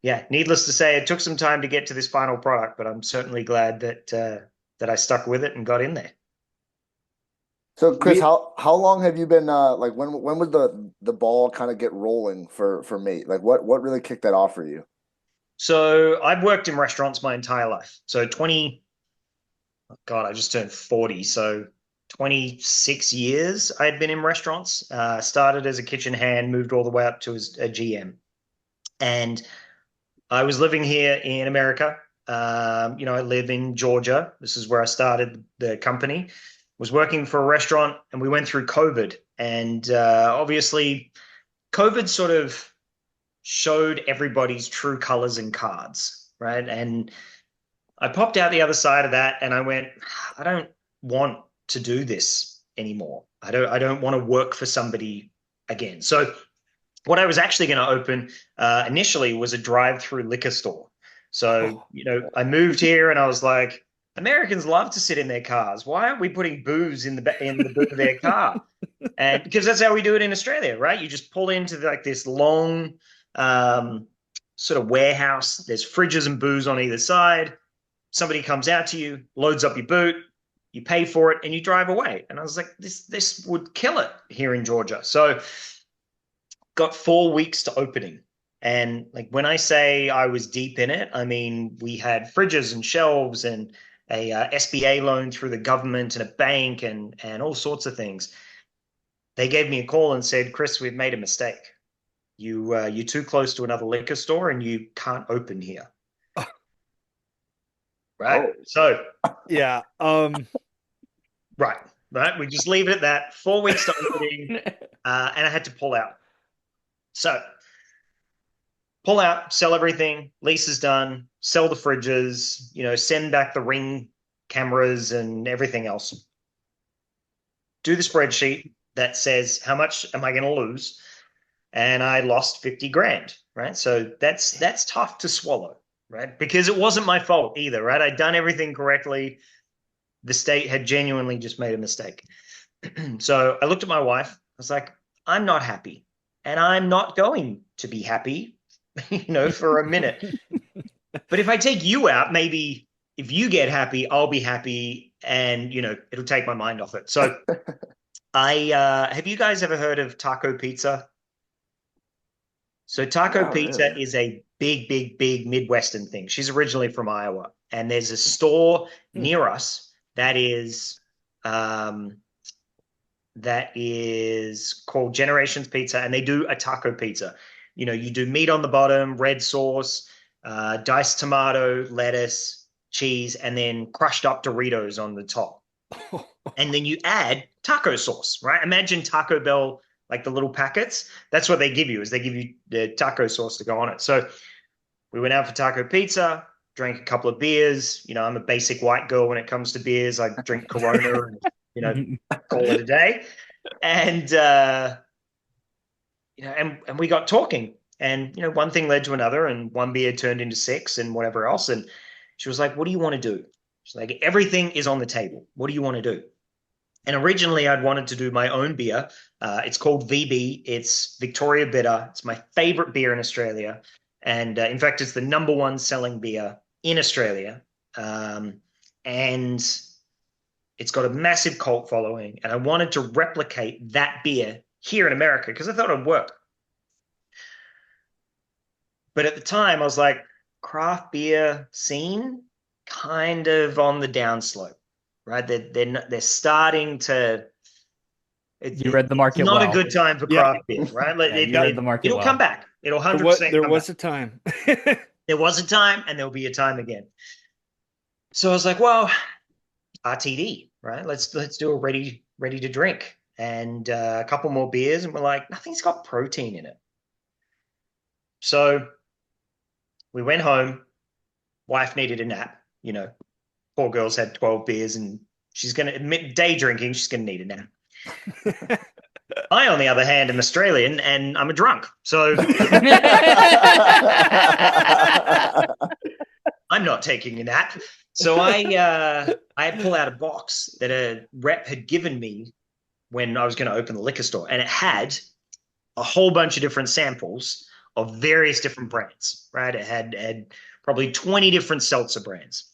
yeah, needless to say, it took some time to get to this final product, but I'm certainly glad that I stuck with it and got in there. So Chris, We how long have you been like when would the ball kind of get rolling for Mate? Like what really kicked that off for you? So I've worked in restaurants my entire life. So 20, God, I just turned 40. So 26 years I'd been in restaurants. Started as a kitchen hand, moved all the way up to as a GM. And I was living here in America. I live in Georgia. This is where I started the company. Was working for a restaurant, and we went through COVID. And obviously, COVID sort of showed everybody's true colors and cards, right? And I popped out the other side of that, and I went, I don't want to do this anymore. I don't want to work for somebody again. So what I was actually going to open initially was a drive-through liquor store. So, oh, I moved here and I was like, Americans love to sit in their cars. Why aren't we putting booze in the boot of their car? And because that's how we do it in Australia, right? You just pull into like this long um, sort of warehouse. There's fridges and booze on either side. Somebody comes out to you, loads up your boot, you pay for it, and you drive away. And I was like, this would kill it here in Georgia. So got 4 weeks to opening. And like when I say I was deep in it, I mean we had fridges and shelves and a SBA loan through the government and a bank and all sorts of things. They gave me a call and said, Chris, we've made a mistake. You're too close to another liquor store and you can't open here. Right. Oh, So yeah. right. We just leave it at that. 4 weeks to opening, and I had to pull out. So pull out, sell everything, lease is done, sell the fridges, send back the Ring cameras and everything else. Do the spreadsheet that says how much am I going to lose? And I lost 50 grand, right? So that's tough to swallow, right? Because it wasn't my fault either, right? I'd done everything correctly. The state had genuinely just made a mistake. So I looked at my wife. I was like, I'm not happy. And I'm not going to be happy, for a minute. But if I take you out, maybe if you get happy, I'll be happy and, it'll take my mind off it. So have you guys ever heard of taco pizza? So taco not pizza really. is a big, big, big Midwestern thing. She's originally from Iowa, and there's a store near us um, that is called Generations Pizza, and they do a taco pizza. You do meat on the bottom, red sauce, diced tomato, lettuce, cheese, and then crushed up Doritos on the top. And then you add taco sauce, right? Imagine Taco Bell, like the little packets. That's what they give you, is they give you the taco sauce to go on it. So we went out for taco pizza, drank a couple of beers. I'm a basic white girl when it comes to beers. I drink Corona and, call it a day. And, and we got talking. And, one thing led to another, and one beer turned into six and whatever else. And she was like, what do you want to do? She's like, everything is on the table. What do you want to do? And originally, I'd wanted to do my own beer. It's called VB. It's Victoria Bitter. It's my favorite beer in Australia. And in fact, it's the number one selling beer in Australia. And it's got a massive cult following. And I wanted to replicate that beer here in America because I thought it'd work. But at the time, I was like, craft beer scene kind of on the downslope, right? They're starting to. You read the It's market not a well. good time for Yeah. craft beer, right? Like Yeah, you read the market it'll well. come back. It'll 100% There come was back. a time. There was a time, and there'll be a time again. So I was like, well, RTD, right? Let's do a ready to drink and a couple more beers, and we're like, nothing's got protein in it. So we went home. Wife needed a nap. Poor girl's had 12 beers, and she's going to admit day drinking. She's going to need a nap. I, on the other hand, am Australian and I'm a drunk. So I'm not taking a nap. So I pull out a box that a rep had given me when I was going to open the liquor store. And it had a whole bunch of different samples of various different brands, right? It had probably 20 different seltzer brands.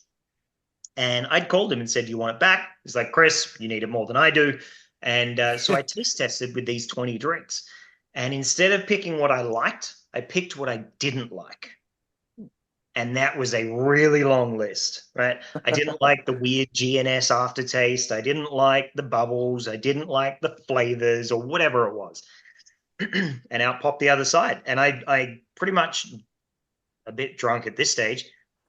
And I'd called him and said, do you want it back? He's like, Chris, you need it more than I do. And so I taste tested with these 20 drinks. And instead of picking what I liked, I picked what I didn't like. And that was a really long list, right? I didn't like the weird GNS aftertaste. I didn't like the bubbles. I didn't like the flavors or whatever it was. And out popped the other side. And I pretty much, a bit drunk at this stage,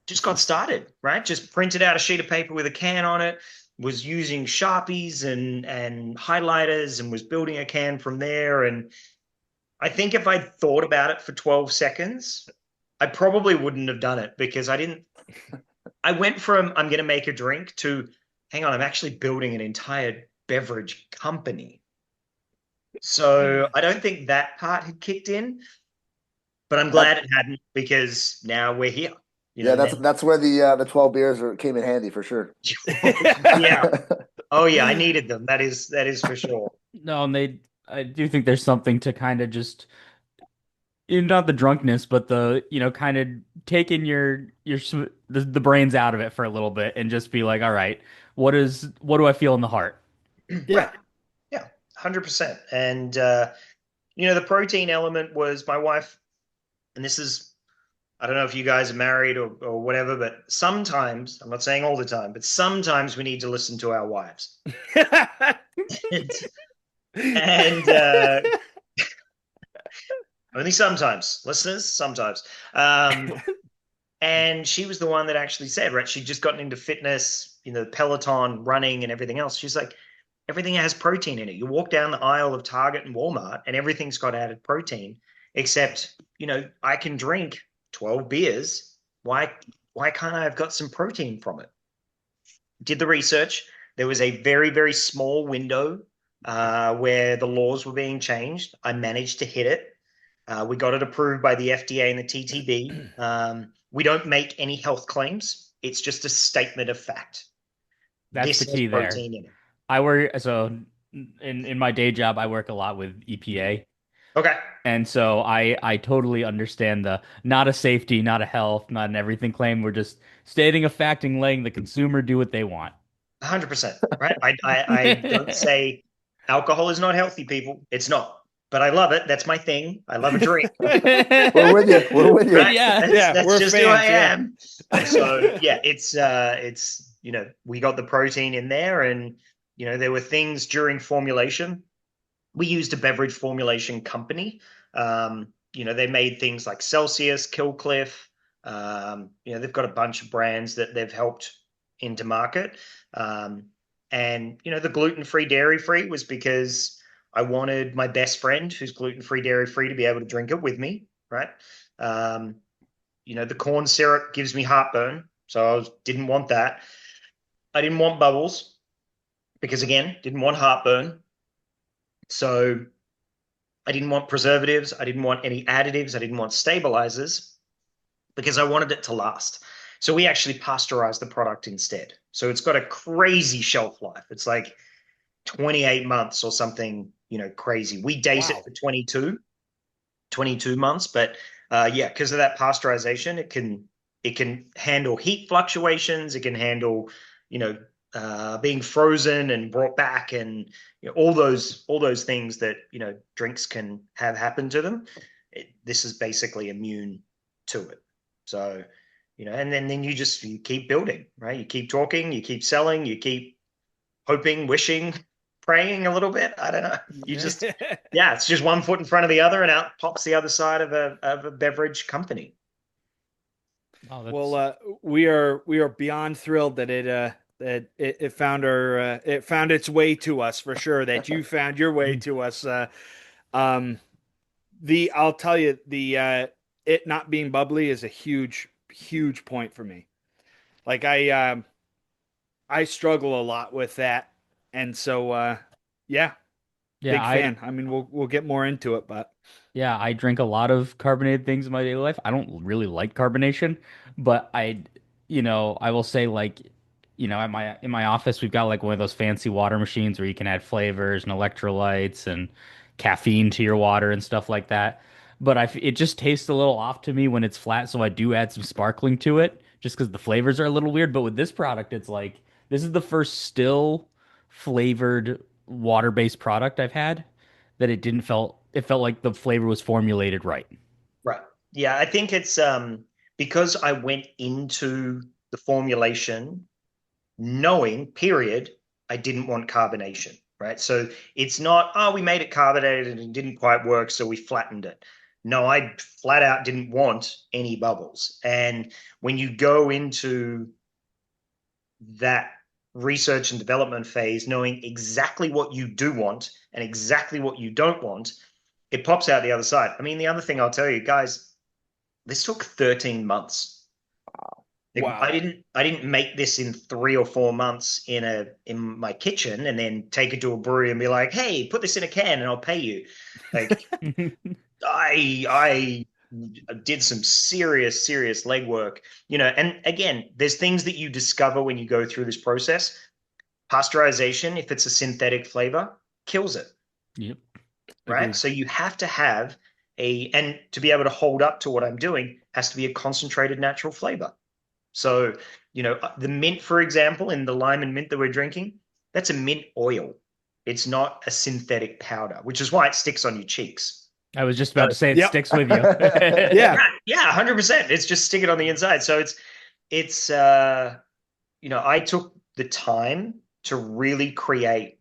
just got started, right? Just printed out a sheet of paper with a can on it, was using Sharpies and highlighters and was building a can from there. And I think if I'd thought about it for 12 seconds, I probably wouldn't have done it because I went from I'm going to make a drink to hang on, I'm actually building an entire beverage company. So I don't think that part had kicked in, but I'm That glad it hadn't because now we're here. yeah, Now, that's where the 12 beers came in handy for sure. yeah. Oh yeah, I needed them. That is for sure. No, and I do think there's something to kind of just, not the drunkenness, but the, kind of taking the brains out of it for a little bit and just be like, all right, what do I feel in the heart? Yeah. Right. Yeah, 100%. And the protein element was my wife, and this is I don't know if you guys are married or whatever, but sometimes, I'm not saying all the time, but sometimes we need to listen to our wives. And only sometimes, listeners, sometimes. And she was the one that actually said, right, she'd just gotten into fitness, Peloton, running, and everything else. She's like, everything has protein in it. You walk down the aisle of Target and Walmart, and everything's got added protein, except, I can drink 12 beers. Why can't I have got some protein from it? Did the research. There was a very, very small window where the laws were being changed. I managed to hit it. We got it approved by the FDA and the TTB. We don't make any health claims. It's just a statement of fact. That's the This has key there. protein in it. I work so in my day job, I work a lot with EPA. Okay. And so I totally understand the not a safety, not a health, not an everything claim. We're just stating a fact and letting the consumer do what they want. 100%. Right. I don't say alcohol is not healthy, people. It's not. But I love it. That's my thing. I love a drink. We're with you. We're with you. Right. Yeah. That's we're just fans, who I yeah. am. So yeah, it's we got the protein in there, and there were things during formulation. We used a beverage formulation company. They made things like Celsius, Killcliff. They've got a bunch of brands that they've helped into market. And the gluten-free, dairy-free was because I wanted my best friend who's gluten-free, dairy-free to be able to drink it with me, right? The corn syrup gives me heartburn, so didn't want that. I didn't want bubbles because, again, didn't want heartburn. So I didn't want preservatives. I didn't want any additives. I didn't want stabilizers because I wanted it to last. So we actually pasteurized the product instead. So it's got a crazy shelf life. It's like 28 months or something, crazy. We date it Wow. for 22 months, but yeah, because of that pasteurization, it can handle heat fluctuations. It can handle, being frozen and brought back, and all those things that drinks can have happen to them. This is basically immune to it. So and then you keep building, right? You keep talking, you keep selling, you keep hoping, wishing, praying a little bit. I don't know. Yeah, it's just one foot in front of the other, and out pops the other side of a beverage company. Oh, that's Well, we are beyond thrilled that it found its way to us for sure. That you found your way to us. Um, I'll tell you it not being bubbly is a huge point for me. Like I struggle a lot with that, and so yeah, yeah, big fan. I mean, we'll get more into it, but I drink a lot of carbonated things in my daily life. I don't really like carbonation, but I will say like, at my office we've got like one of those fancy water machines where you can add flavors and electrolytes and caffeine to your water and stuff like that. But it just tastes a little off to me when it's flat, so I do add some sparkling to it just because the flavors are a little weird. But with this product, it's like this is the first still flavored water-based product I've had that it felt like the flavor was formulated right. Right. Yeah, I think it's because I went into the formulation knowing, period, I didn't want carbonation, right? So it's not, oh, we made it carbonated and it didn't quite work, so we flattened it. No, I flat out didn't want any bubbles. And when you go into that research and development phase, knowing exactly what you do want and exactly what you don't want, it pops out the other side. I mean, the other thing I'll tell you guys, this took 13 months. Like, Wow. I didn't make this in 3 or 4 months in my kitchen and then take it to a brewery and be like, hey, put this in a can and I'll pay you. Like I did some serious legwork, and again, there's things that you discover when you go through this process. Pasteurization, if it's a synthetic flavor, kills it, Yep. right? Agreed. So you have to have and to be able to hold up to what I'm doing has to be a concentrated natural flavor. So, the mint, for example, in the lime and mint that we're drinking, that's a mint oil. It's not a synthetic powder, which is why it sticks on your cheeks. I was just So, about to say it Yep. sticks with you. Yeah. yeah, yeah, 100%. It's just stick it on the inside. So it's I took the time to really create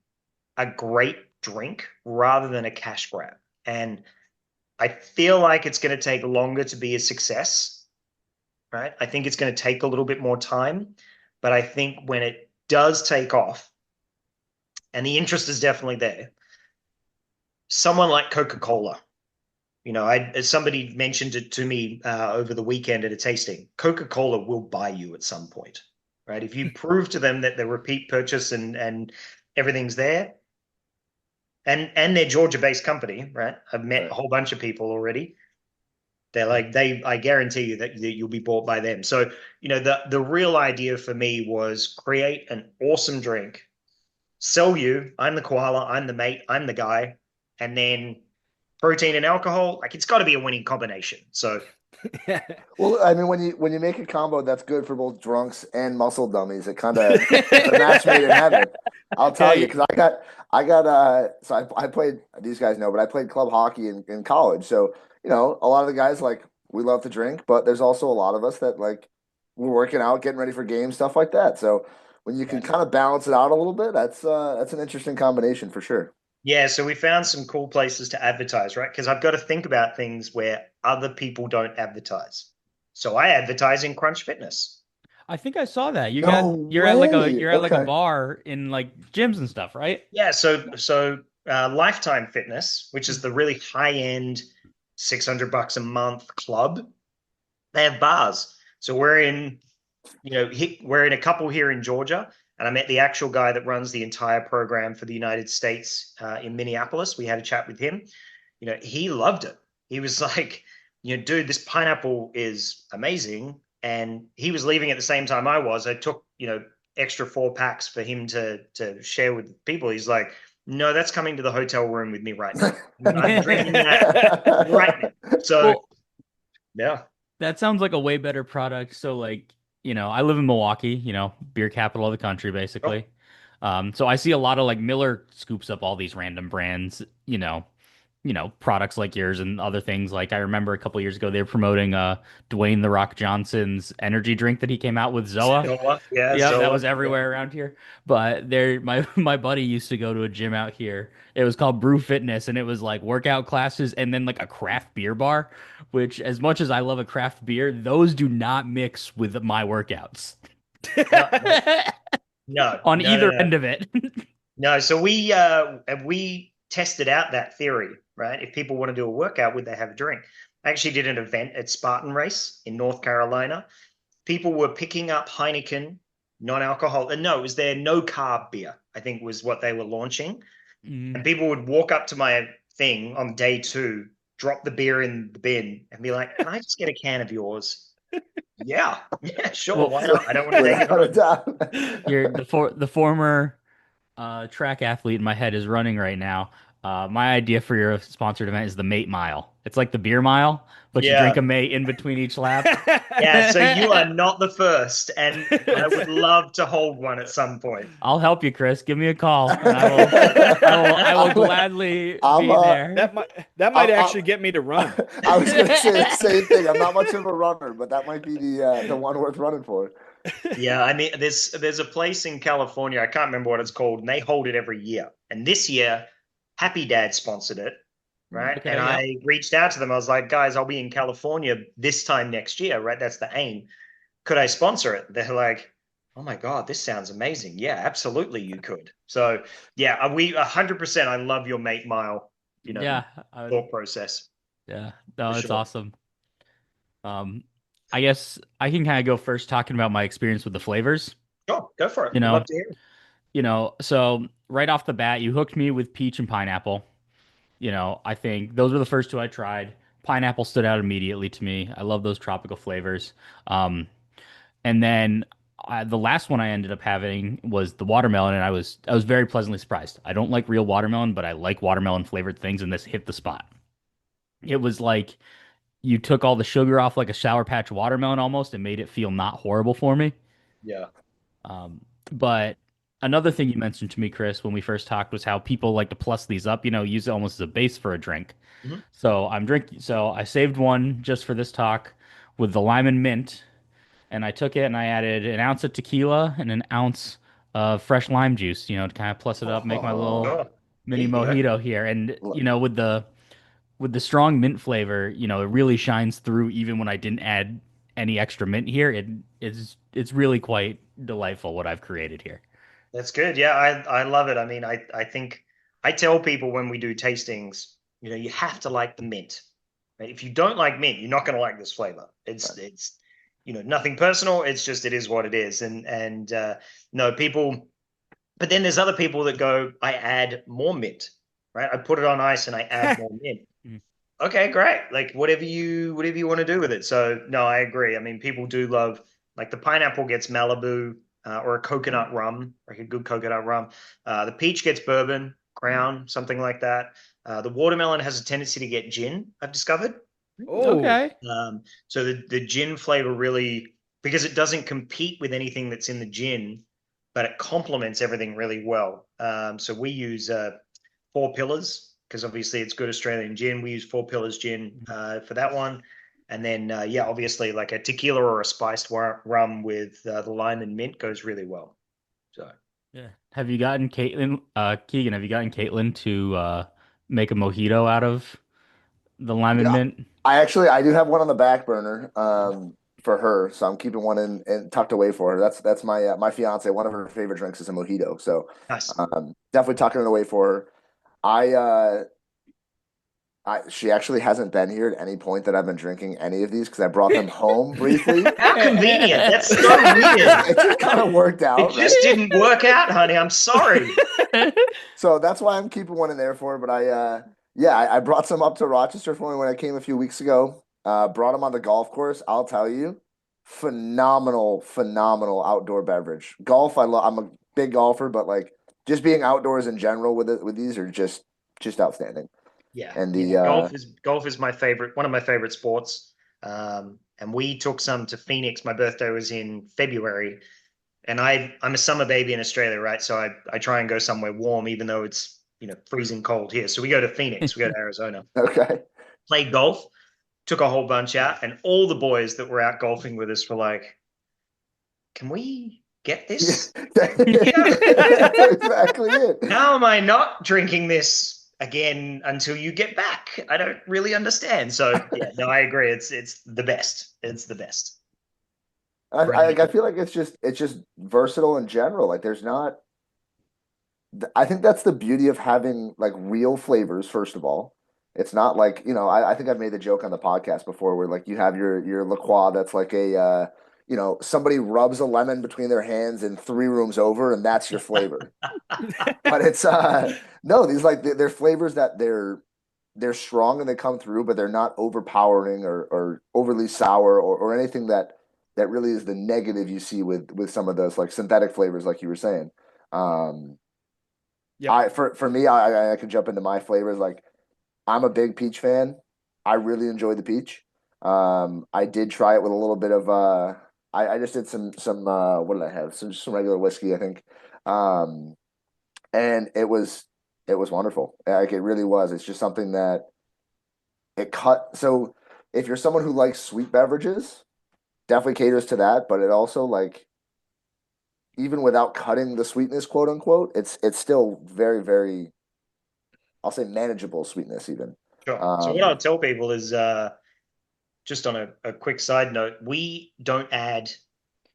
a great drink rather than a cash grab. And I feel like it's going to take longer to be a success, right? I think it's going to take a little bit more time, but I think when it does take off, and the interest is definitely there, someone like Coca-Cola, somebody mentioned it to me over the weekend at a tasting. Coca-Cola will buy you at some point, right? If you prove to them that the repeat purchase and everything's there, and they're Georgia-based company, right? I've met a Right. whole bunch of people already. They're like I guarantee you that you'll be bought by them. So, the real idea for me was create an awesome drink, sell you, I'm the koala, I'm the mate, I'm the guy, and then protein and alcohol, like it's got to be a winning combination. So, Well, I mean, when you make a combo that's good for both drunks and muscle dummies, it kind of it's a match made in heaven. I'll tell you Yeah, because I got so I played these guys know, but I played club hockey in college. So a lot of the guys like we love to drink, but there's also a lot of us that like we're working out, getting ready for games, stuff like that. So when you can right. kind of balance it out a little bit, that's an interesting combination for sure. Yeah, so we found some cool places to advertise, right? Because I've got to think about things where other people don't advertise. So I advertise in Crunch Fitness. I think I saw that. No way. You're at like a Okay. bar in like gyms and stuff, right? Yeah, so Lifetime Fitness, which is the really high end, $600 a month club, they have bars. So we're in a couple here in Georgia, and I met the actual guy that runs the entire program for the United States in Minneapolis. We had a chat with him. He loved it. He was like, dude, this pineapple is amazing. And he was leaving at the same time I was. I took, extra 4 packs for him to share with people. He's like, no, that's coming to the hotel room with me right now. I'm drinking that right now. So, Well, yeah. that sounds like a way better product. So like, I live in Milwaukee, beer capital of the country, Oh, basically. So I see a lot of like Miller scoops up all these random brands, products like yours and other things. Like I remember a couple years ago they were promoting Dwayne the Rock Johnson's energy drink that he came out with Zoa. Zola. Yeah, Yeah, that Zola. was Yeah. everywhere around here. But there, my buddy used to go to a gym out here. It was called Brew Fitness, and it was like workout classes and then like a craft beer bar. Which, as much as I love a craft beer, those do not mix with my workouts No, no, no, on no, no, either no. end of it. No, so we tested out that theory, right? If people want to do a workout, would they have a drink? I actually did an event at Spartan Race in North Carolina. People were picking up Heineken non-alcohol, and no, it was their no carb beer, I think was what they were launching. And Mm. people would walk up to my thing on day two, drop the beer in the bin, and be like, "Can I just get a can of yours?" Yeah, yeah, sure, Well, why not? I don't want to take it Without a home. doubt. the former track athlete in my head is running right now. My idea for your sponsored event is the Mate Mile. It's like the beer mile, but you drink Yeah. a mate in between each lap. Yeah, so you are not the first, and I would love to hold one at some point. I'll help you, Chris. Give me a call, and I will gladly I'm be there. That might I'm actually get me to run. I was gonna say the same thing. I'm not much of a runner, but that might be the one worth running for. Yeah, I mean, there's a place in California, I can't remember what it's called, and they hold it every year. And this year, Happy Dad sponsored it, right? And Okay, yep. I reached out to them. I was like, guys, I'll be in California this time next year, right? That's the aim. Could I sponsor it? They're like, oh my God, this sounds amazing. Yeah, absolutely, you could. So yeah, we 100%. I love your Mate Mile, Yeah, thought process yeah. for No, it's sure. awesome. Um, I guess I can kind of go first talking about my experience with the flavors. Sure, go for it. You Would know, love to hear it. so right off the bat, you hooked me with peach and pineapple. I think those were the first two I tried. Pineapple stood out immediately to me. I love those tropical flavors. And then the last one I ended up having was the watermelon, and I was very pleasantly surprised. I don't like real watermelon, but I like watermelon flavored things, and this hit the spot. It was like you took all the sugar off like a Sour Patch watermelon almost and made it feel not horrible for me. Yeah. Um, but another thing you mentioned to me, Chris, when we first talked was how people like to plus these up, use it almost as a base for a drink. Mhm. So I saved one just for this talk with the lime and mint, and I took it and I added an ounce of tequila and an ounce of fresh lime juice, to kind of plus it up, make my little Oh, Sure. There mini you go. mojito here. And with the strong mint flavor, it really shines through even when I didn't add any extra mint here. It's really quite delightful what I've created here. That's good. Yeah, I love it. I mean, I think I tell people when we do tastings, you have to like the mint. Right? If you don't like mint, you're not going to like this flavor. It's nothing personal. It's just it is what it is. And no people, but then there's other people that go, I add more mint, right? I put it on ice and I add more mint. Mm. Okay, great. Like whatever you want to do with it. So no, I agree. I mean, people do love like the pineapple gets Malibu or a coconut rum, like a good coconut rum. The peach gets bourbon, Crown, something like that. The watermelon has a tendency to get gin, I've discovered. Oh, Okay. So the gin flavor really, because it doesn't compete with anything that's in the gin, but it complements everything really well. So we use Four Pillars because obviously it's good Australian gin. We use Four Pillars gin for that one. And then, yeah, obviously like a tequila or a spiced rum with the lime and mint goes really well. So, Yeah. Have you gotten Keegan, have you gotten Caitlin to make a mojito out of the lime and yeah. mint? I do have one on the back burner for her, so I'm keeping one in tucked away for her. That's my fiance. One of her favorite drinks is a mojito, so nice. definitely tucking it away for her. I she actually hasn't been here at any point that I've been drinking any of these because I brought them home briefly. How convenient. That's so weird. It just kind of worked It out, just right? didn't work out, honey. I'm sorry. So that's why I'm keeping one in there for her. But I brought some up to Rochester for me when I came a few weeks ago. Brought them on the golf course. I'll tell you, phenomenal, phenomenal outdoor beverage. Golf, I'm a big golfer, but like just being outdoors in general with these are just outstanding. Yeah, And yeah. the Golf is my favorite, one of my favorite sports. And we took some to Phoenix. My birthday was in February, and I'm a summer baby in Australia, right? So I try and go somewhere warm, even though it's freezing cold here. So we go to Phoenix, we go to Arizona, okay. play golf, took a whole bunch out, and all the boys that were out golfing with us were like, "Can we get Yeah, this?" that's exactly it. How am I not drinking this again until you get back? I don't really understand. So yeah, no, I agree. It's the best. It's the best. I feel like it's just versatile in general. Like there's not. I think that's the beauty of having like real flavors. First of all, it's not like I think I've made the joke on the podcast before where like you have your La Croix that's like a somebody rubs a lemon between their hands in 3 rooms over and that's your flavor. But it's no, these like they're flavors that they're strong and they come through, but they're not overpowering or overly sour or anything that really is the negative you see with some of those like synthetic flavors, like you were saying. Um, Yep. For me, I can jump into my flavors. Like I'm a big peach fan. I really enjoy the peach. I did try it with a little bit of I just did some what did I have? Some regular whiskey, I think. Um, and it was wonderful. Like it really was. It's just something that it cut. So if you're someone who likes sweet beverages, definitely caters to that. But it also like even without cutting the sweetness, quote unquote, it's still very, very, I'll say manageable sweetness even. Sure. So what I'll Um, tell people is just on a quick side note, we don't add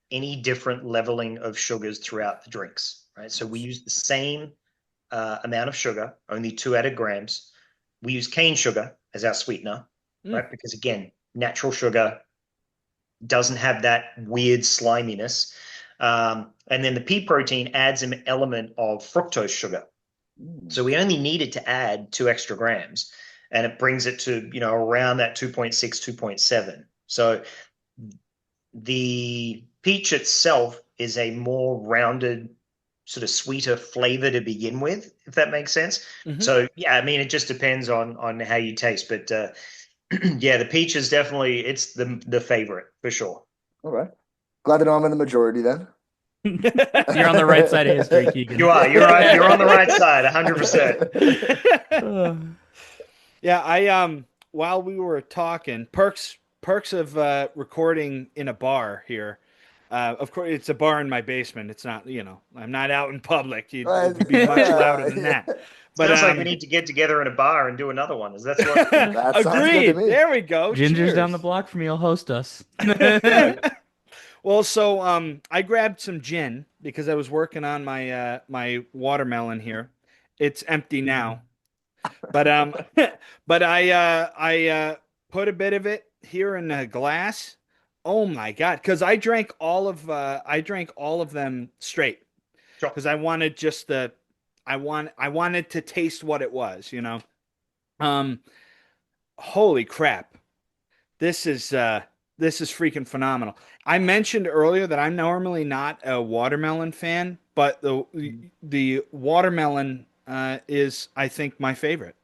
any different leveling of sugars throughout the drinks, right? So we nice. use the same amount of sugar, only 2 added grams. We use cane sugar as our sweetener, Mm. right? Because again, natural sugar doesn't have that weird sliminess. And then the pea protein adds an element of fructose sugar. Mm. So we only needed to add 2 extra grams, and it brings it to, around that 2.6, 2.7. So the peach itself is a more rounded, sort of sweeter flavor to begin with, if that makes sense. Hmm. So yeah, I mean, it just depends on how you taste, but yeah, the peach is definitely it's the favorite for sure. All right. Glad to know I'm in the majority then. You're on the right side of history, You Keegan. are. You're right. You're on the right side, 100%. Uh, Yeah, I while we were talking, perks of recording in a bar here. Of course, it's a bar in my basement. It's not, I'm not out in public. It would be much louder than that. But Sounds like we need to get together in a bar and do another one. Is that's what? That sounds good to agreed. me. There we go. Ginger's down the Cheers. block from me. He'll host us. Well, so I grabbed some gin because I was working on my watermelon here. It's empty now. But but I put a bit of it here in a glass. Oh my God, because I drank all of them straight Sure. because I wanted just I wanted to taste what it was. Um, holy crap. This is freaking phenomenal. I mentioned earlier that I'm normally not a watermelon fan, but the watermelon is, I think, my favorite.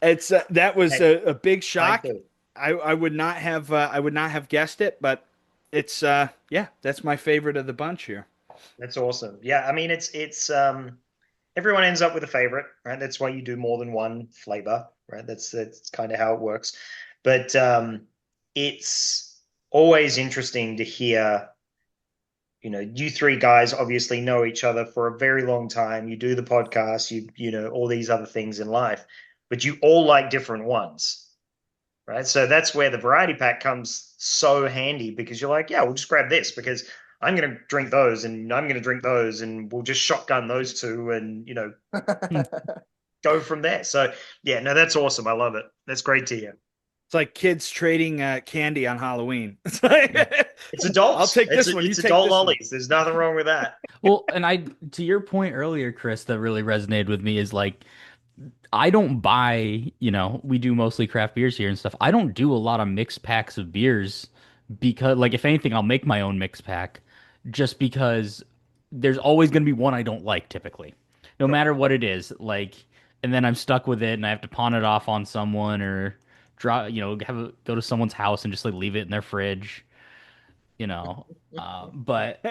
It's that was Hey, a big mine shock. too. I would not have guessed it, but it's yeah, that's my favorite of the bunch here. That's awesome. Yeah, I mean it's everyone ends up with a favorite, right? That's why you do more than one flavor, right? That's kind of how it works. But it's always interesting to hear, you three guys obviously know each other for a very long time. You do the podcast, you know all these other things in life, but you all like different ones, right? So that's where the variety pack comes so handy because you're like, yeah, we'll just grab this because I'm going to drink those and I'm going to drink those and we'll just shotgun those two and, go from there. So, yeah, no, that's awesome. I love it. That's great to hear. It's like kids trading candy on Halloween. It's like, It's I'll adults. take this one. You It's take adult this one. lollies. There's nothing wrong with that. Well, and to your point earlier, Chris, that really resonated with me is like, I don't buy, we do mostly craft beers here and stuff. I don't do a lot of mixed packs of beers because, like, if anything, I'll make my own mixed pack just because there's always going to be one I don't like typically, no Sure. matter what it is. Like, and then I'm stuck with it and I have to pawn it off on someone or draw, go to someone's house and just like leave it in their fridge, you know. But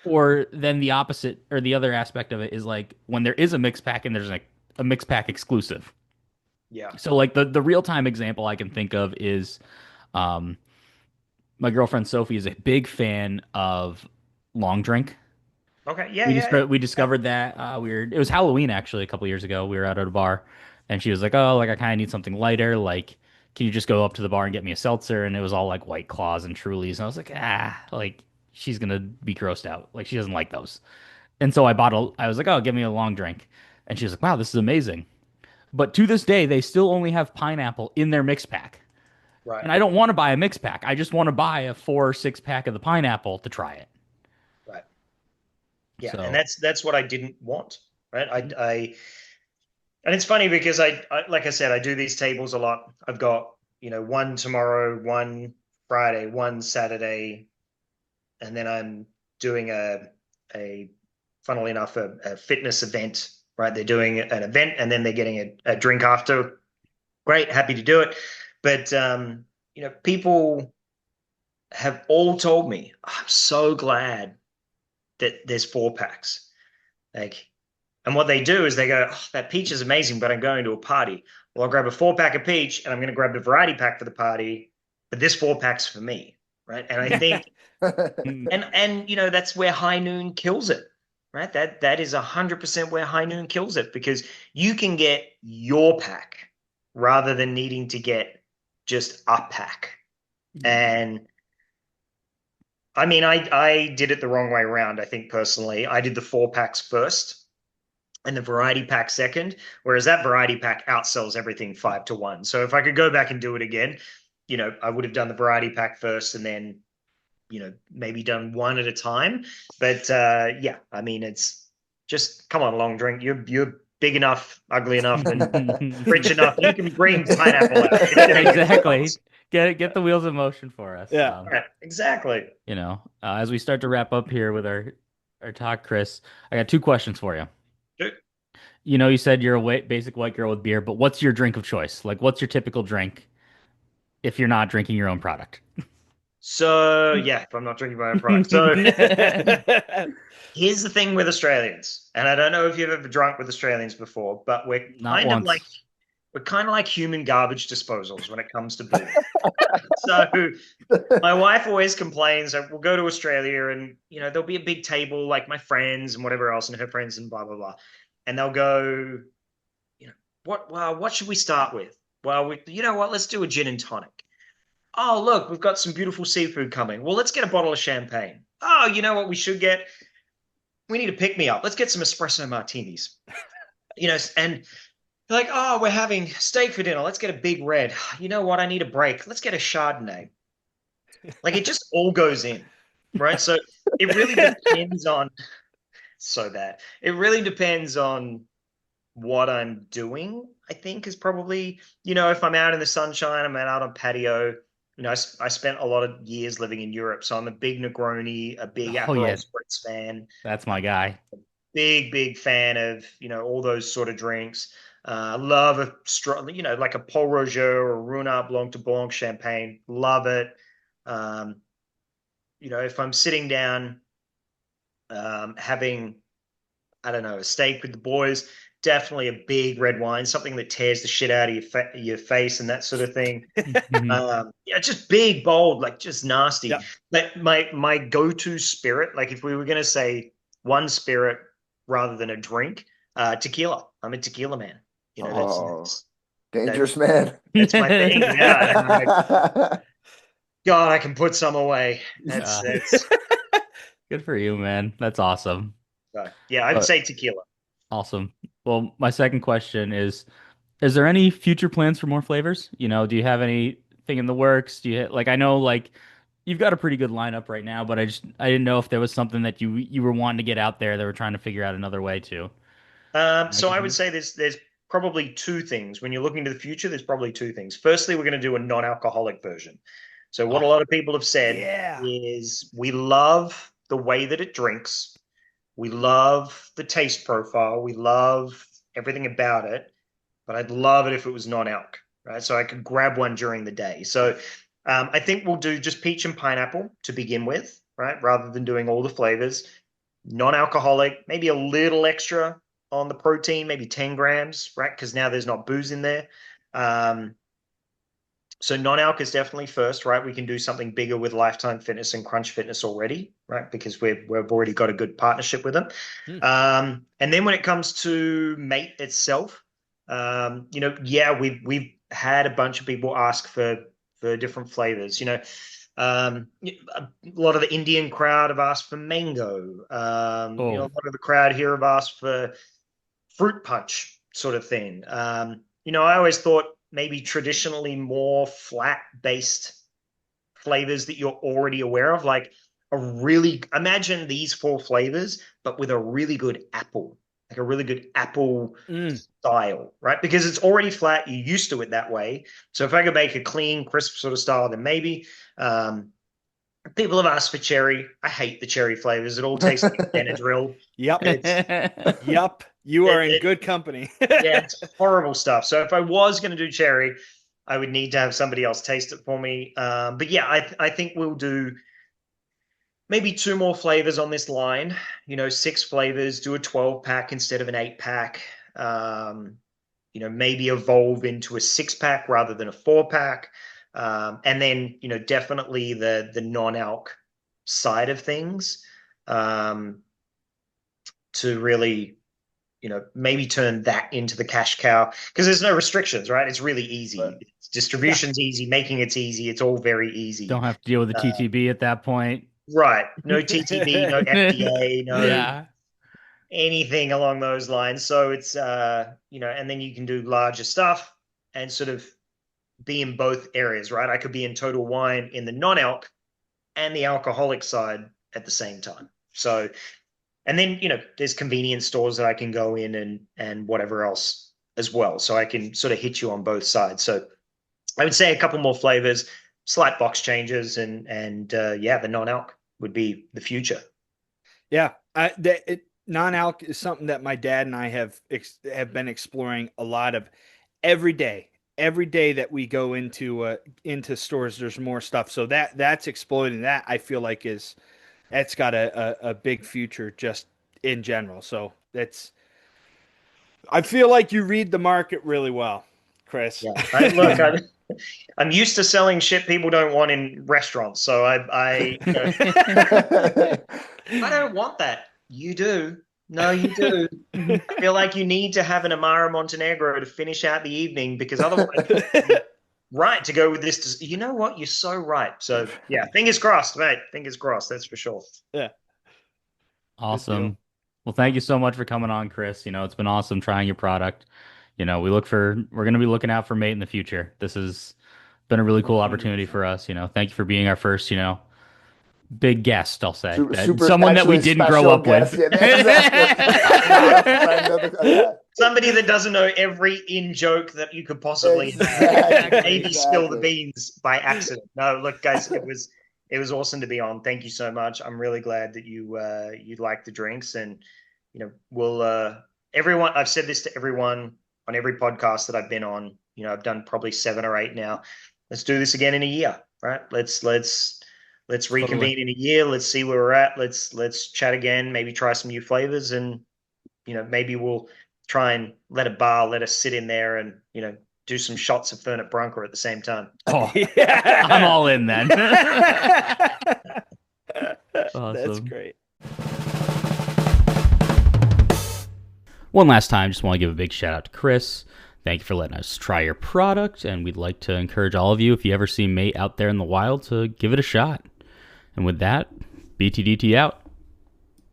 or then the opposite or the other aspect of it is like when there is a mix pack and there's like a mix pack exclusive. Yeah. So like the real time example I can think of is um my girlfriend Sophie is a big fan of long drink. Okay. Yeah, yeah, yeah. We Yeah. discovered that it was Halloween actually a couple years ago. We were out at a bar and she was like, "Oh, like I kind of need something lighter. Like, can you just go up to the bar and get me a seltzer?" And it was all like White Claws and Trulies. And I was like, like she's gonna be grossed out. Like she doesn't like those. And so I was like, "Oh, give me a long drink." And she was like, "Wow, this is amazing." But to this day, they still only have pineapple in their mix pack. Right. And I don't want to buy a mix pack. I just want to buy a 4 or 6 pack of the pineapple to try it. Right. Yeah. And So, that's what I didn't want. Right. And it's funny because like I said, I do these tables a lot. I've got, one tomorrow, one Friday, one Saturday, and then I'm doing a funnily enough, a fitness event right? They're doing an event and then they're getting a drink after. Great, happy to do it. But people have all told me, I'm so glad that there's 4 packs. Like, and what they do is they go, oh, that peach is amazing, but I'm going to a party. Well, I'll grab a 4 pack of peach and I'm going to grab the variety pack for the party, but this 4 pack's for me, right? And I think, and that's where High Noon kills it, right? That is 100% where High Noon kills it because you can get your pack rather than needing to get just a pack. And I mean, I did it the wrong way around, I think personally. I did the 4 packs first and the variety pack second, whereas that variety pack outsells everything 5 to 1. So if I could go back and do it again, I would have done the variety pack first and then, maybe done one at a time. But yeah, I mean, it's just come on, long drink. You're big enough, ugly enough, and rich enough. You can bring pineapple out. Exactly. Get the wheels in motion for us. Yeah. Right, exactly. As we start to wrap up here with our talk, Chris, I got 2 questions for you. Sure. You said you're a basic white girl with beer, but what's your drink of choice? Like, what's your typical drink if you're not drinking your own product? So yeah, if I'm not drinking my own product. So here's the thing with Australians, and I don't know if you've ever drunk with Australians before, but Not once. we're kind of like human garbage disposals when it comes to booze. So my wife always complains that we'll go to Australia and there'll be a big table like my friends and whatever else and her friends and blah blah blah, and they'll go, what should we start with? Well, you know what? Let's do a gin and tonic. Oh, look, we've got some beautiful seafood coming. Well, let's get a bottle of champagne. Oh, you know what we should get? We need a pick me up. Let's get some espresso martinis. And they're like, oh, we're having steak for dinner. Let's get a big red. You know what? I need a break. Let's get a Chardonnay. Like it just all goes in, right? So it really depends on so bad. It really depends on what I'm doing, I think is probably, if I'm out in the sunshine, I'm out on patio. I spent a lot of years living in Europe, so I'm a big Negroni, a big Oh Aperol yeah, Spritz fan, that's my guy. big fan of, all those sort of drinks. Love a strong, like a Pol Roger or Ruinart Blanc de Blanc champagne. Love it. Um, if I'm sitting down having, I don't know, a steak with the boys, definitely a big red wine, something that tears the shit out of your face and that sort of thing. Just big, bold, like just nasty. Yeah. Like my go-to spirit, like if we were gonna say one spirit rather than a drink, tequila. I'm a tequila man. Dangerous man. That's my thing. Yeah. God, I can put some away. That's Good for you, man. That's awesome. yeah, I'd say tequila. Awesome. Well, my second question is there any future plans for more flavors? Do you have anything in the works? Do you I know you've got a pretty good lineup right now, but I didn't know if there was something that you were wanting to get out there that were trying to figure out another way to. So I would say there's probably 2 things. When you're looking to the future, there's probably 2 things. Firstly, we're going to do a non-alcoholic version. So what a lot of people have said is we love the way that it drinks. We love the taste profile. We love everything about it, but I'd love it if it was non-alc, right? So I could grab one during the day. So I think we'll do just peach and pineapple to begin with, right? Rather than doing all the flavors. Non-alcoholic, maybe a little extra on the protein, maybe 10 grams, right? Because now there's not booze in there. So non-alc is definitely first, right? We can do something bigger with Lifetime Fitness and Crunch Fitness already, right? Because we've already got a good partnership with them. And then when it comes to Mate itself, we've had a bunch of people ask for different flavors. A lot of the Indian crowd have asked for mango. A lot of the crowd here have asked for fruit punch sort of thing. I always thought maybe traditionally more flat-based flavors that you're already aware of, like imagine these 4 flavors, but with a really good apple, like a really good apple style, right? Because it's already flat, you're used to it that way. So if I could make a clean, crisp sort of style, then maybe. People have asked for cherry. I hate the cherry flavors. It all tastes like Benadryl. Yep. It's Yep. You are in it, good company. yeah, it's horrible stuff. So if I was going to do cherry, I would need to have somebody else taste it for me. But yeah, I think we'll do maybe two more flavors on this line. Six flavors. Do a 12 pack instead of an 8 pack. Um, maybe evolve into a 6 pack rather than a 4 pack. And then definitely the non-alc side of things, to really maybe turn that into the cash cow because there's no restrictions, right? It's really easy. Right. Yeah. Distribution's easy, making it's easy. It's all very easy. Don't have to deal with the TTB at that point. Right. No TTB, no FDA, no Yeah. anything along those lines. So it's and then you can do larger stuff and sort of be in both areas, right? I could be in total wine in the non-alc and the alcoholic side at the same time. So, and then there's convenience stores that I can go in and whatever else as well. So I can sort of hit you on both sides. So I would say a couple more flavors, slight box changes, and yeah, the non-alc would be the future. Yeah. Non-alc is something that my dad and I have been exploring a lot of every day. Every day that we go into stores, there's more stuff. So that's exploiting that. I feel like that's got a big future just in general. So I feel like you read the market really well, Chris. Yeah, look, I'm used to selling shit people don't want in restaurants, so I I don't want that. You do. No, you do. I feel like you need to have an Amara Montenegro to finish out the evening because otherwise, right, to go with this. You know what? You're so right. So yeah, fingers crossed, mate. Fingers crossed. That's for sure. Yeah. Awesome. Well, thank you so much for coming on, Chris. It's been awesome trying your product. We're going to be looking out for Mate in the future. This has been a really cool opportunity for us. Thank you for being our first, big guest, I'll say. Someone that we actually didn't grow up special with. guest. Yeah, exactly. Not a friend of the. Somebody that doesn't know every in joke that you could possibly have. Exactly, Maybe spill the exactly. beans by accident. No, look, guys, it was awesome to be on. Thank you so much. I'm really glad that you like the drinks, and we'll everyone. I've said this to everyone on every podcast that I've been on. I've done probably 7 or 8 now. Let's do this again in a year, right? Let's reconvene in a year. Let's see where we're at. Let's chat again. Maybe try some new flavors, and maybe we'll try and let us sit in there and do some shots of Fernet Branca at the same time. Oh, yeah. I'm all in then. Awesome. That's great. One last time, just want to give a big shout out to Chris. Thank you for letting us try your product, and we'd like to encourage all of you, if you ever see Mate out there in the wild, to give it a shot. And with that, BTDT out.